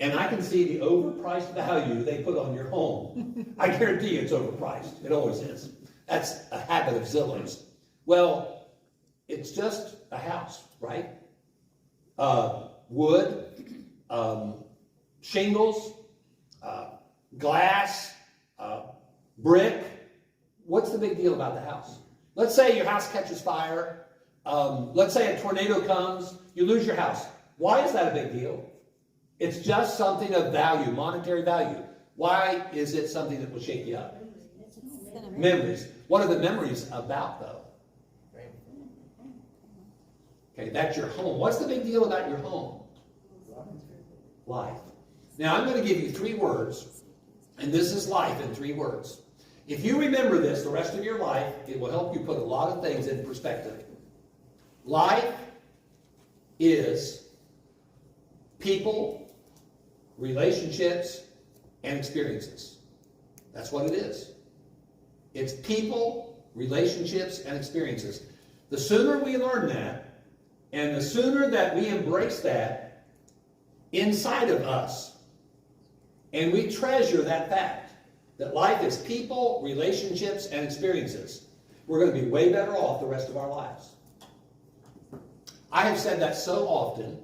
And I can see the overpriced value they put on your home. I guarantee you it's overpriced. It always is. That's a habit of Zillow's. Well, it's just a house, right? Wood, shingles, glass, brick. What's the big deal about the house? Let's say your house catches fire. Let's say a tornado comes. You lose your house. Why is that a big deal? It's just something of value, monetary value. Why is it something that will shake you up? Memories. What are the memories about, though? Okay, that's your home. What's the big deal about your home? Life. Now, I'm going to give you 3 words, and this is life in 3 words. If you remember this the rest of your life, it will help you put a lot of things in perspective. Life is people, relationships, and experiences. That's what it is. It's people, relationships, and experiences. The sooner we learn that, and the sooner that we embrace that inside of us, and we treasure that fact, that life is people, relationships, and experiences, we're going to be way better off the rest of our lives. I have said that so often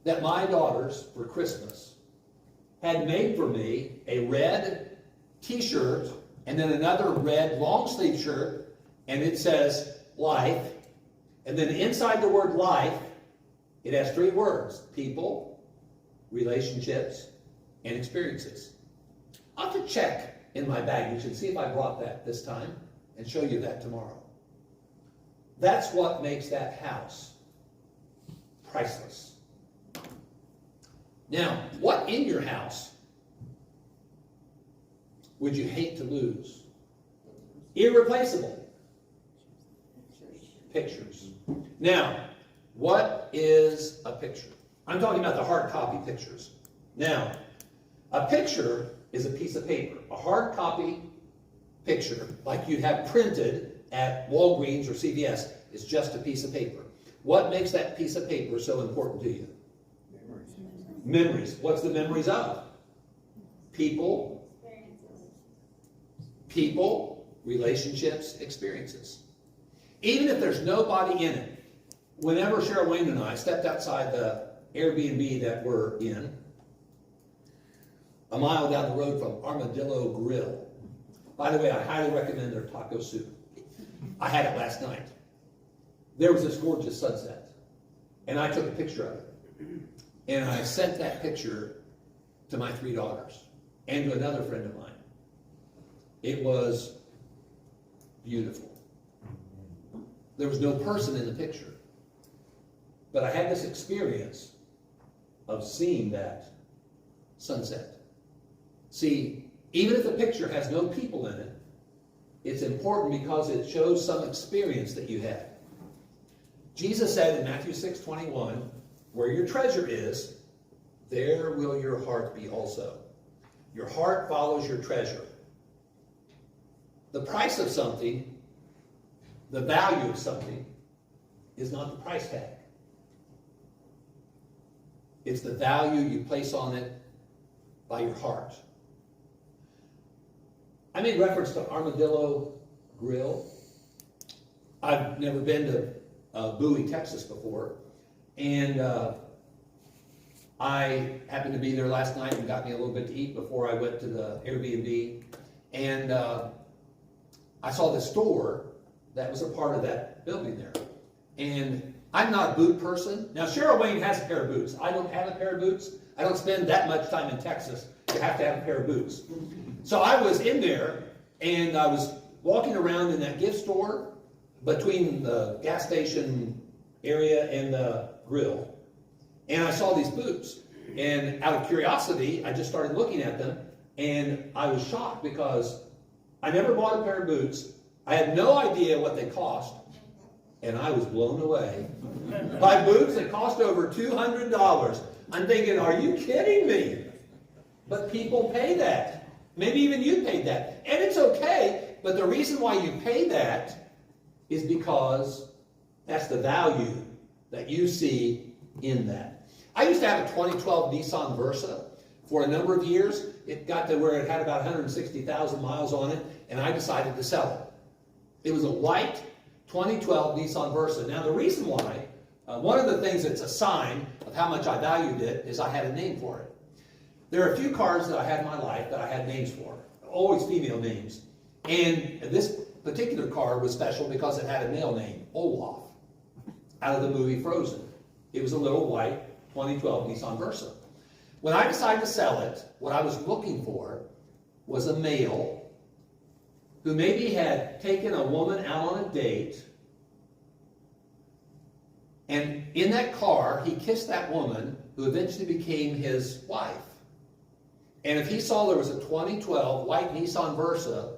that my daughters, for Christmas, had made for me a red t-shirt and then another red long sleeve shirt, and it says life, and then inside the word life, it has 3 words: people, relationships, and experiences. I'll have to check in my baggage and see if I brought that this time and show you that tomorrow. That's what makes that house priceless. Now, what in your house would you hate to lose? Irreplaceable. Pictures. Now, what is a picture? I'm talking about the hard copy pictures. Now, a picture is a piece of paper. A hard copy picture, like you have printed at Walgreens or CVS, is just a piece of paper. What makes that piece of paper so important to you? Memories. What's the memories of? People, relationships, experiences. Even if there's nobody in it. Whenever Cheryl Wayne and I stepped outside the Airbnb that we're in, a mile down the road from Armadillo Grill. By the way, I highly recommend their taco soup. I had it last night. There was this gorgeous sunset, and I took a picture of it. And I sent that picture to my 3 daughters and to another friend of mine. It was beautiful. There was no person in the picture. But I had this experience of seeing that sunset. See, even if the picture has no people in it, it's important because it shows some experience that you had. Jesus said in Matthew 6:21, where your treasure is, there will your heart be also. Your heart follows your treasure. The price of something, the value of something, is not the price tag. It's the value you place on it by your heart. I made reference to Armadillo Grill. I've never been to Bowie, Texas before. And I happened to be there last night and got me a little bit to eat before I went to the Airbnb. And I saw the store that was a part of that building there. And I'm not a boot person. Now, Cheryl Wayne has a pair of boots. I don't have a pair of boots. I don't spend that much time in Texas to have a pair of boots. So I was in there, and I was walking around in that gift store between the gas station area and the grill, and I saw these boots. And out of curiosity, I just started looking at them, and I was shocked because I never bought a pair of boots. I had no idea what they cost, and I was blown away by boots that cost over $200. I'm thinking, are you kidding me? But people pay that. Maybe even you paid that. And it's okay, but the reason why you pay that is because that's the value that you see in that. I used to have a 2012 Nissan Versa for a number of years. It got to where it had about 160,000 miles on it, and I decided to sell it. It was a white 2012 Nissan Versa. Now, the reason why, one of the things that's a sign of how much I valued it is I had a name for it. There are a few cars that I had in my life that I had names for, always female names. And this particular car was special because it had a male name, Olaf, out of the movie Frozen. It was a little white 2012 Nissan Versa. When I decided to sell it, what I was looking for was a male who maybe had taken a woman out on a date, and in that car, he kissed that woman who eventually became his wife. And if he saw there was a 2012 white Nissan Versa,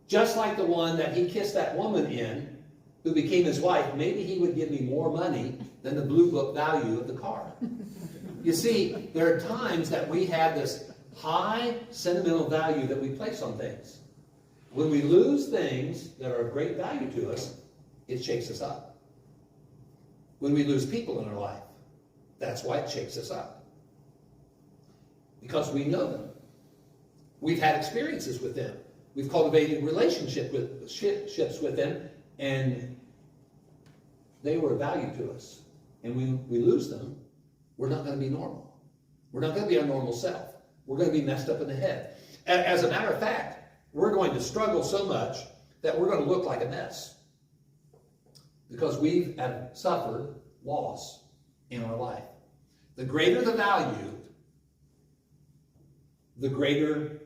just like the one that he kissed that woman in, who became his wife, maybe he would give me more money than the blue book value of the car. You see, there are times that we have this high sentimental value that we place on things. When we lose things that are of great value to us, it shakes us up. When we lose people in our life, that's why it shakes us up. Because we know them. We've had experiences with them. We've cultivated ships with them, and they were of value to us. And when we lose them, we're not going to be normal. We're not going to be our normal self. We're going to be messed up in the head. As a matter of fact, we're going to struggle so much that we're going to look like a mess. Because we've suffered loss in our life. The greater the value, the greater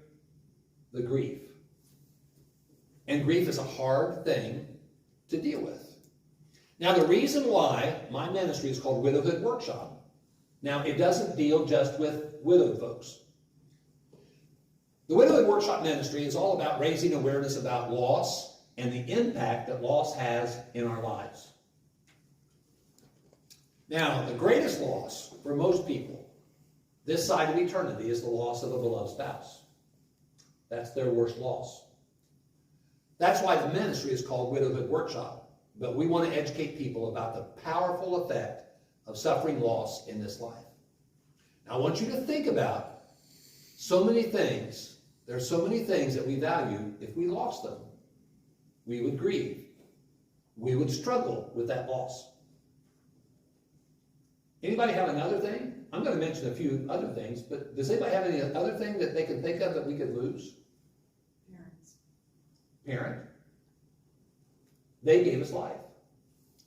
the grief. And grief is a hard thing to deal with. Now, the reason why my ministry is called Widowhood Workshop, now it doesn't deal just with widowed folks. The Widowhood Workshop ministry is all about raising awareness about loss and the impact that loss has in our lives. Now, the greatest loss for most people this side of eternity is the loss of a beloved spouse. That's their worst loss. That's why the ministry is called Widowhood Workshop. But we want to educate people about the powerful effect of suffering loss in this life. Now, I want you to think about so many things. There are so many things that we value. If we lost them, we would grieve. We would struggle with that loss. Anybody have another thing? I'm going to mention a few other things, but does anybody have any other thing that they can think of that we could lose? Parents. Parent. They gave us life.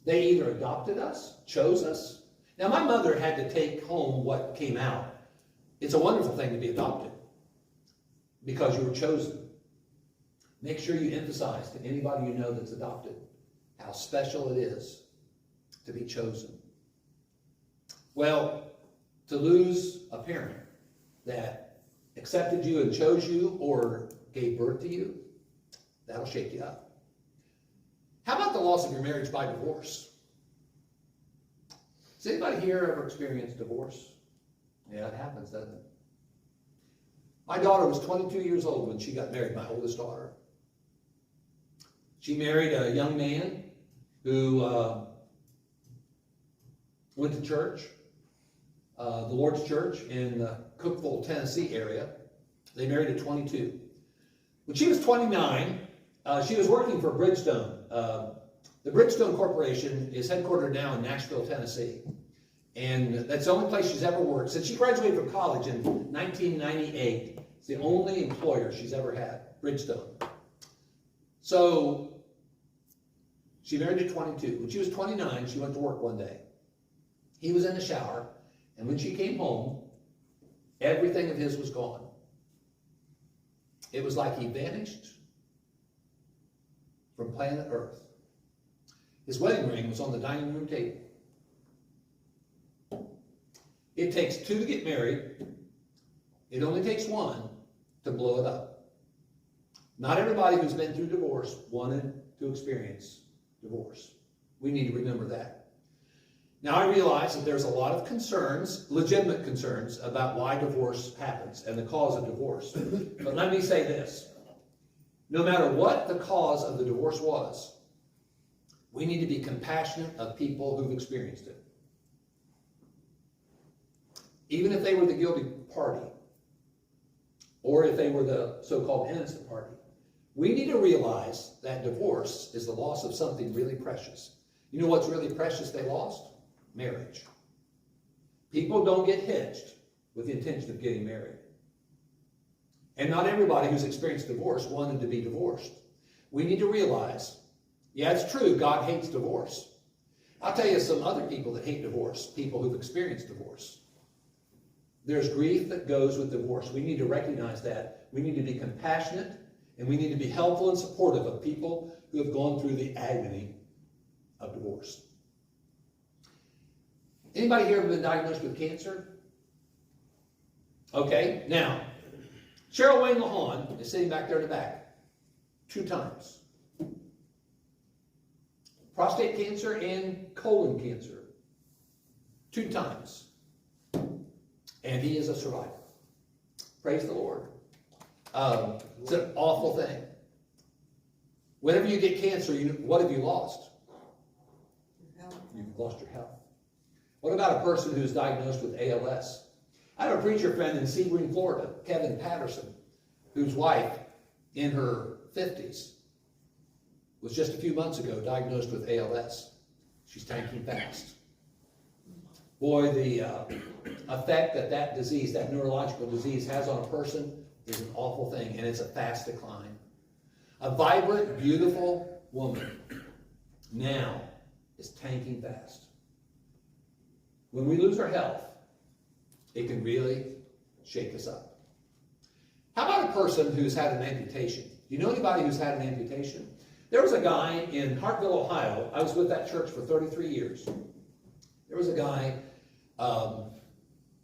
They either adopted us, chose us. Now, my mother had to take home what came out. It's a wonderful thing to be adopted because you were chosen. Make sure you emphasize to anybody you know that's adopted how special it is to be chosen. Well, to lose a parent that accepted you and chose you or gave birth to you, that'll shake you up. How about the loss of your marriage by divorce? Has anybody here ever experienced divorce? Yeah, it happens, doesn't it? My daughter was 22 years old when she got married, my oldest daughter. She married a young man who went to church, the Lord's Church in the Cookeville, Tennessee area. They married at 22. When she was 29, she was working for Bridgestone. The Bridgestone Corporation is headquartered now in Nashville, Tennessee. And that's the only place she's ever worked. Since she graduated from college in 1998, it's the only employer she's ever had, Bridgestone. So she married at 22. When she was 29, she went to work one day. He was in the shower, and when she came home, everything of his was gone. It was like he vanished from planet Earth. His wedding ring was on the dining room table. It takes two to get married. It only takes one to blow it up. Not everybody who's been through divorce wanted to experience divorce. We need to remember that. Now, I realize that there's a lot of concerns, legitimate concerns, about why divorce happens and the cause of divorce. But let me say this. No matter what the cause of the divorce was, we need to be compassionate of people who've experienced it. Even if they were the guilty party, or if they were the so-called innocent party. We need to realize that divorce is the loss of something really precious. You know what's really precious they lost? Marriage. People don't get hitched with the intention of getting married. And not everybody who's experienced divorce wanted to be divorced. We need to realize, yeah, it's true, God hates divorce. I'll tell you some other people that hate divorce, people who've experienced divorce. There's grief that goes with divorce. We need to recognize that. We need to be compassionate, and we need to be helpful and supportive of people who have gone through the agony of divorce. Anybody here ever been diagnosed with cancer? Okay, now, Cheryl Wayne LaHawn is sitting back there in the back. 2 times. Prostate cancer and colon cancer. 2 times. And he is a survivor. Praise the Lord. It's an awful thing. Whenever you get cancer, what have you lost? You've lost your health. What about a person who's diagnosed with ALS? I have a preacher friend in Sebring, Florida, Kevin Patterson, whose wife, in her 50s, was just a few months ago diagnosed with ALS. She's tanking fast. Boy, the effect that disease, that neurological disease has on a person is an awful thing, and it's a fast decline. A vibrant, beautiful woman now is tanking fast. When we lose our health, it can really shake us up. How about a person who's had an amputation? Do you know anybody who's had an amputation? There was a guy in Hartville, Ohio. I was with that church for 33 years. There was a guy,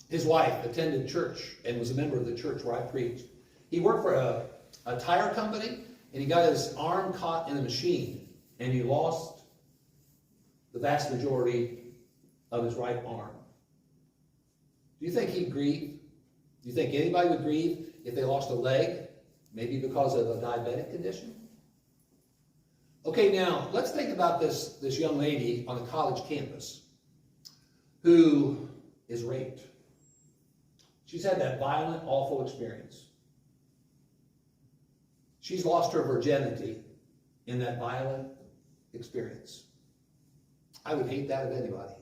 his wife attended church and was a member of the church where I preached. He worked for a tire company, and he got his arm caught in a machine, and he lost the vast majority of his right arm. Do you think he'd grieve? Do you think anybody would grieve if they lost a leg, maybe because of a diabetic condition? Okay, now, let's think about this young lady on a college campus who is raped. She's had that violent, awful experience. She's lost her virginity in that violent experience. I would hate that of anybody.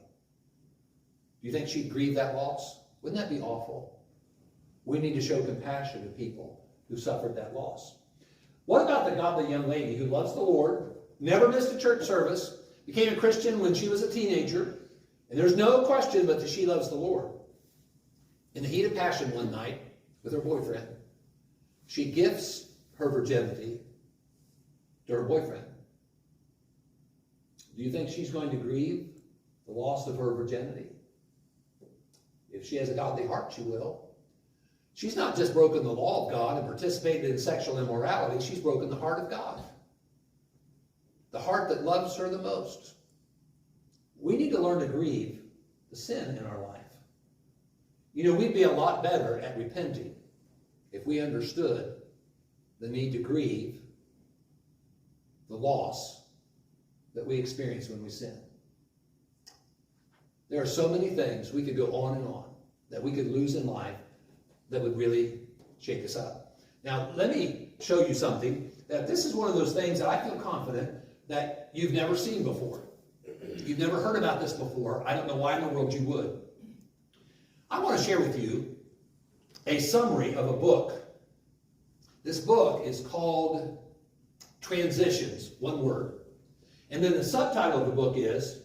Do you think she'd grieve that loss? Wouldn't that be awful? We need to show compassion to people who suffered that loss. What about the godly young lady who loves the Lord, never missed a church service, became a Christian when she was a teenager, and there's no question but that she loves the Lord? In the heat of passion one night with her boyfriend, she gifts her virginity to her boyfriend. Do you think she's going to grieve the loss of her virginity? If she has a godly heart, she will. She's not just broken the law of God and participated in sexual immorality, she's broken the heart of God. The heart that loves her the most. We need to learn to grieve the sin in our life. You know, we'd be a lot better at repenting if we understood the need to grieve the loss that we experience when we sin. There are so many things we could go on and on that we could lose in life that would really shake us up. Now, let me show you something that this is one of those things that I feel confident that you've never seen before. You've never heard about this before. I don't know why in the world you would. I want to share with you a summary of a book. This book is called Transitions, one word. And then the subtitle of the book is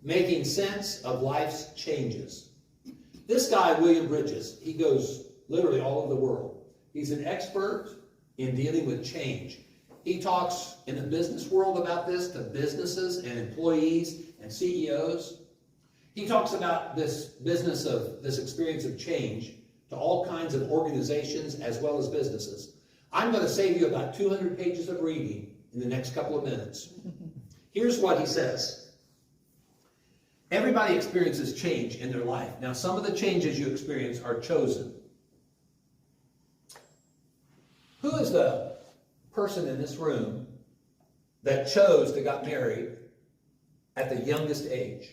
Making Sense of Life's Changes. This guy, William Bridges, he goes literally all over the world. He's an expert in dealing with change. He talks in the business world about this to businesses and employees and CEOs. He talks about this business of this experience of change to all kinds of organizations as well as businesses. I'm going to save you about 200 pages of reading in the next couple of minutes. Here's what he says. Everybody experiences change in their life. Now, some of the changes you experience are chosen. Who is the person in this room that chose to get married at the youngest age?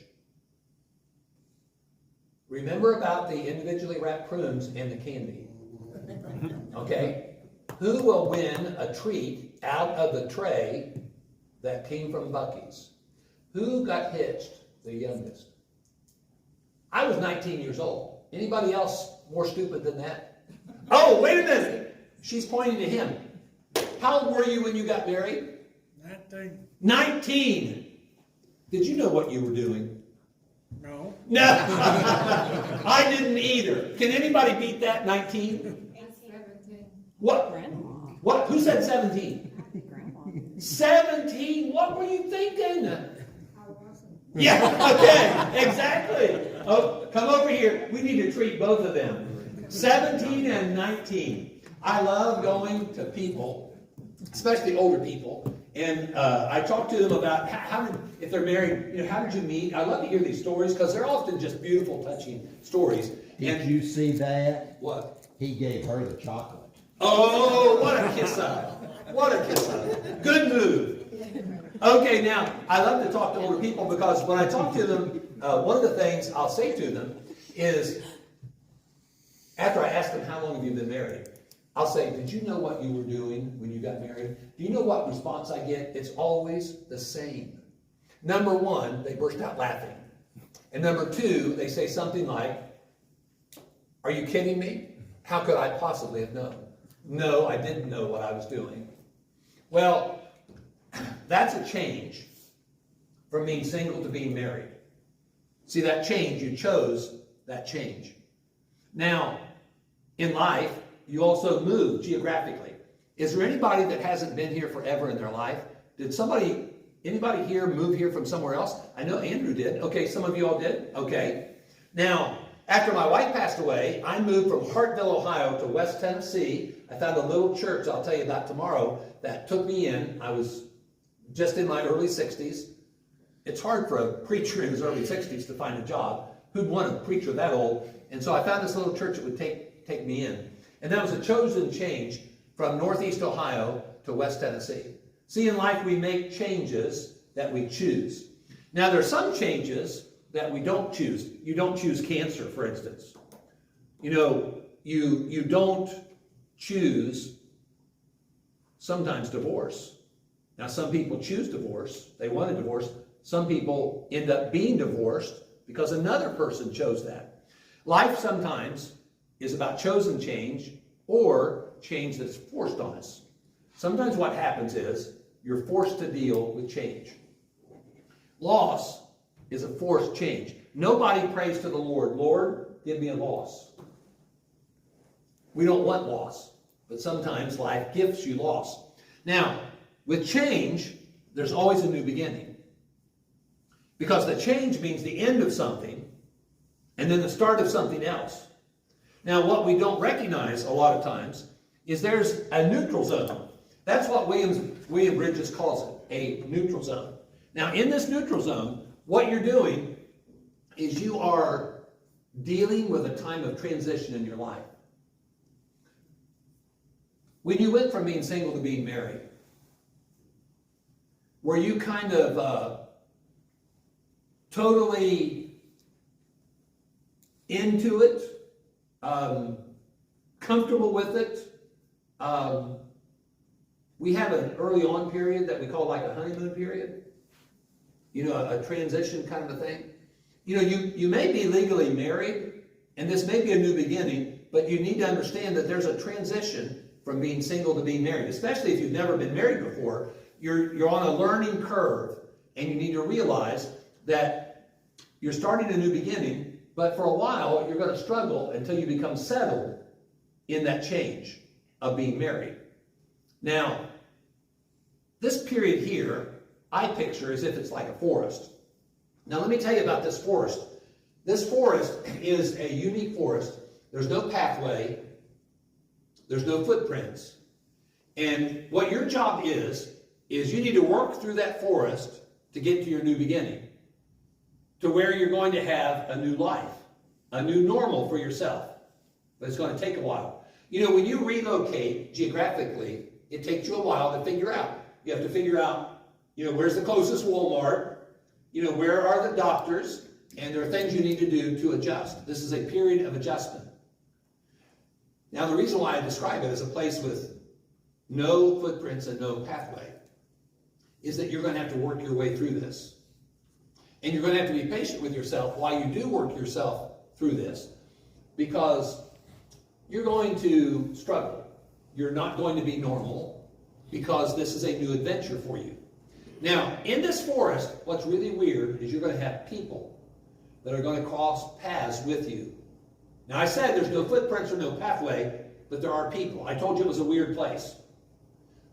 Remember about the individually wrapped prunes and the candy. Okay? Who will win a treat out of the tray that came from Buc-ee's? Who got hitched the youngest? I was 19 years old. Anybody else more stupid than that? Oh, wait a minute. She's pointing to him. How old were you when you got married? 19. 19. Did you know what you were doing? No. No. I didn't either. Can anybody beat that 19? What? Grandma. What? Who said 17? Grandma. 17? What were you thinking? I wasn't. Yeah, okay, exactly. Oh, come over here. We need to treat both of them. 17 and 19. I love going to people, especially older people, and I talk to them about if they're married, how did you meet? I love to hear these stories because they're often just beautiful, touching stories. Did you see that? What? He gave her the chocolate. Oh, what a kiss up. What a kiss up. Good move. Okay, now, I love to talk to older people because when I talk to them, one of the things I'll say to them is, after I ask them, how long have you been married? I'll say, did you know what you were doing when you got married? Do you know what response I get? It's always the same. Number one, they burst out laughing. And number two, they say something like, are you kidding me? How could I possibly have known? No, I didn't know what I was doing. Well, that's a change from being single to being married. See, that change, you chose that change. Now, in life, you also move geographically. Is there anybody that hasn't been here forever in their life? Did anybody here move here from somewhere else? I know Andrew did. Okay, some of you all did. Okay. Now, after my wife passed away, I moved from Hartville, Ohio to West Tennessee. I found a little church I'll tell you about tomorrow that took me in. I was just in my early 60s. It's hard for a preacher in his early 60s to find a job. Who'd want a preacher that old? And so I found this little church that would take me in. And that was a chosen change from Northeast Ohio to West Tennessee. See, in life we make changes that we choose. Now there are some changes that we don't choose. You don't choose cancer, for instance. You don't choose sometimes divorce. Now some people choose divorce. They want a divorce. Some people end up being divorced because another person chose that. Life sometimes is about chosen change or change that's forced on us. Sometimes what happens is you're forced to deal with change. Loss is a forced change. Nobody prays to the Lord, Lord, give me a loss. We don't want loss, but sometimes life gives you loss. Now, with change, there's always a new beginning. Because the change means the end of something and then the start of something else. Now, what we don't recognize a lot of times is there's a neutral zone. That's what William Bridges calls it, a neutral zone. Now, in this neutral zone, what you're doing is you are dealing with a time of transition in your life. When you went from being single to being married, were you kind of totally into it, comfortable with it? We have an early on period that we call like a honeymoon period. A transition kind of a thing. You may be legally married, and this may be a new beginning, but you need to understand that there's a transition from being single to being married, especially if you've never been married before. You're on a learning curve, and you need to realize that you're starting a new beginning, but for a while you're going to struggle until you become settled in that change of being married. Now, this period here, I picture as if it's like a forest. Now, let me tell you about this forest. This forest is a unique forest. There's no pathway. There's no footprints. And what your job is you need to work through that forest to get to your new beginning, to where you're going to have a new life, a new normal for yourself. But it's going to take a while. When you relocate geographically, it takes you a while to figure out. You have to figure out, where's the closest Walmart, where are the doctors, and there are things you need to do to adjust. This is a period of adjustment. Now, the reason why I describe it as a place with no footprints and no pathway is that you're going to have to work your way through this. And you're going to have to be patient with yourself while you do work yourself through this, because you're going to struggle. You're not going to be normal because this is a new adventure for you. Now, in this forest, what's really weird is you're going to have people that are going to cross paths with you. Now, I said there's no footprints or no pathway, but there are people. I told you it was a weird place.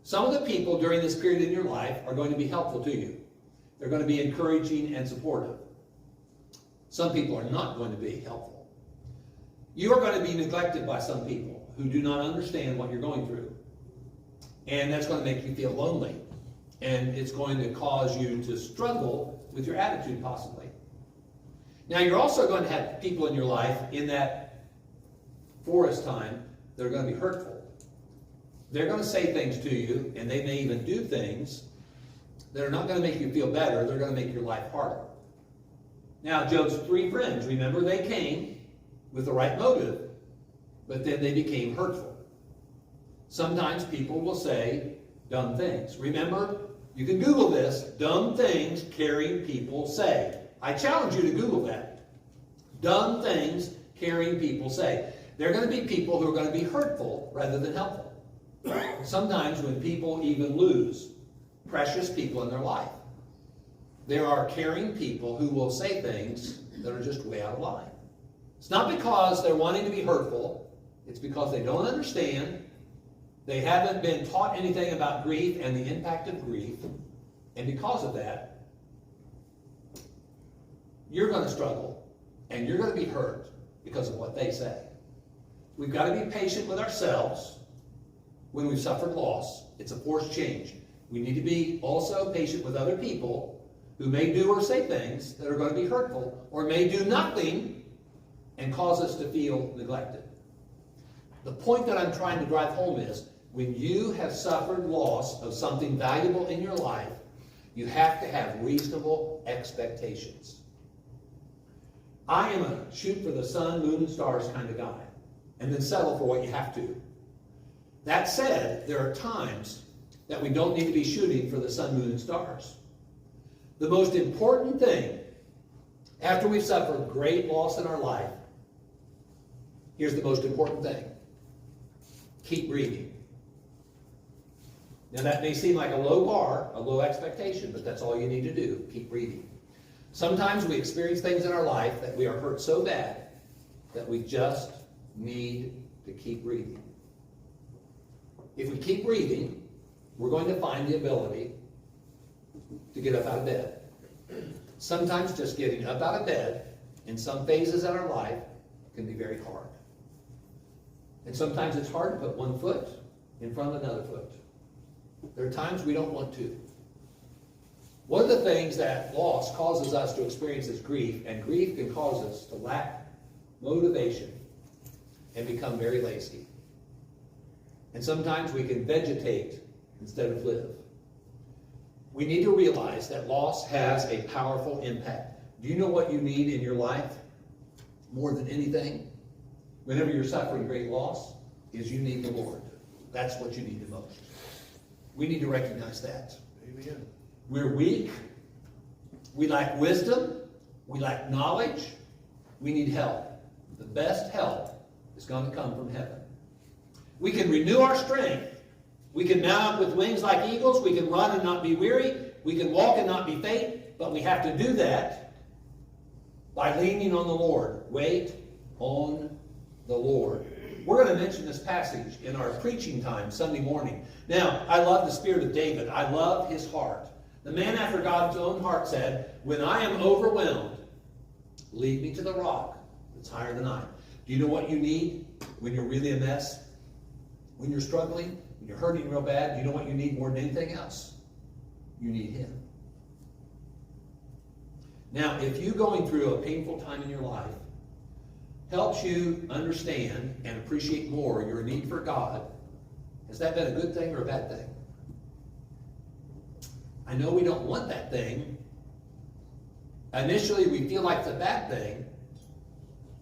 Some of the people during this period in your life are going to be helpful to you. They're going to be encouraging and supportive. Some people are not going to be helpful. You are going to be neglected by some people who do not understand what you're going through. And that's going to make you feel lonely. And it's going to cause you to struggle with your attitude, possibly. Now, you're also going to have people in your life in that forest time that are going to be hurtful. They're going to say things to you, and they may even do things that are not going to make you feel better. They're going to make your life harder. Now, Job's 3 friends, remember, they came with the right motive, but then they became hurtful. Sometimes people will say dumb things. Remember, you can Google this, dumb things caring people say. I challenge you to Google that. Dumb things caring people say. They're going to be people who are going to be hurtful rather than helpful. Sometimes when people even lose precious people in their life, there are caring people who will say things that are just way out of line. It's not because they're wanting to be hurtful. It's because they don't understand. They haven't been taught anything about grief and the impact of grief. And because of that, you're going to struggle and you're going to be hurt because of what they say. We've got to be patient with ourselves when we've suffered loss. It's a forced change. We need to be also patient with other people who may do or say things that are going to be hurtful, or may do nothing and cause us to feel neglected. The point that I'm trying to drive home is, when you have suffered loss of something valuable in your life, you have to have reasonable expectations. I am a shoot for the sun, moon, and stars kind of guy, and then settle for what you have to. That said, there are times that we don't need to be shooting for the sun, moon, and stars. The most important thing, after we've suffered great loss in our life, here's the most important thing. Keep breathing. Now that may seem like a low bar, a low expectation, but that's all you need to do. Keep breathing. Sometimes we experience things in our life that we are hurt so bad that we just need to keep breathing. If we keep breathing, we're going to find the ability to get up out of bed. Sometimes just getting up out of bed in some phases in our life can be very hard. And sometimes it's hard to put one foot in front of another foot. There are times we don't want to. One of the things that loss causes us to experience is grief, and grief can cause us to lack motivation and become very lazy. And sometimes we can vegetate instead of live. We need to realize that loss has a powerful impact. Do you know what you need in your life more than anything? Whenever you're suffering great loss, is you need the Lord. That's what you need the most. We need to recognize that. Amen. We're weak. We lack wisdom. We lack knowledge. We need help. The best help is going to come from heaven. We can renew our strength. We can mount up with wings like eagles. We can run and not be weary. We can walk and not be faint. But we have to do that by leaning on the Lord. Wait on the Lord. We're going to mention this passage in our preaching time Sunday morning. Now, I love the spirit of David. I love his heart. The man after God's own heart said, when I am overwhelmed, lead me to the rock that's higher than I. Do you know what you need when you're really a mess? When you're struggling? When you're hurting real bad? Do you know what you need more than anything else? You need him. Now, if you going through a painful time in your life helps you understand and appreciate more your need for God, has that been a good thing or a bad thing? I know we don't want that thing. Initially, we feel like it's a bad thing,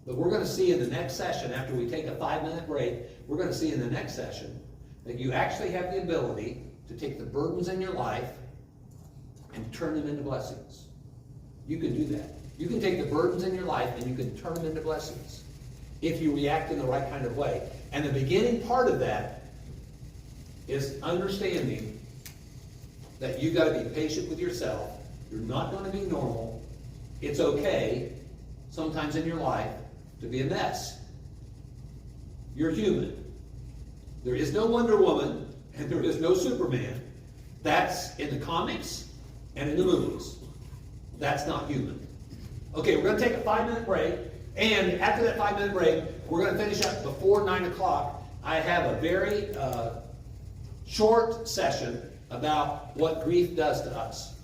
but we're going to see in the next session, after we take a 5-minute break, we're going to see in the next session that you actually have the ability to take the burdens in your life and turn them into blessings. You can do that. You can take the burdens in your life and you can turn them into blessings if you react in the right kind of way. And the beginning part of that is understanding that you've got to be patient with yourself. You're not going to be normal. It's okay sometimes in your life to be a mess. You're human. There is no Wonder Woman and there is no Superman. That's in the comics and in the movies. That's not human. Okay, we're going to take a 5-minute break, and after that 5-minute break, we're going to finish up before 9 o'clock. I have a very short session about what grief does to us.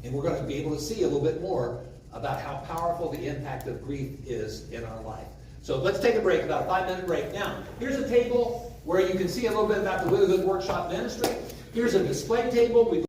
And we're going to be able to see a little bit more about how powerful the impact of grief is in our life. So let's take a break, about a 5-minute break. Now, here's a table where you can see a little bit about the Widowhood Workshop Ministry. Here's a display table.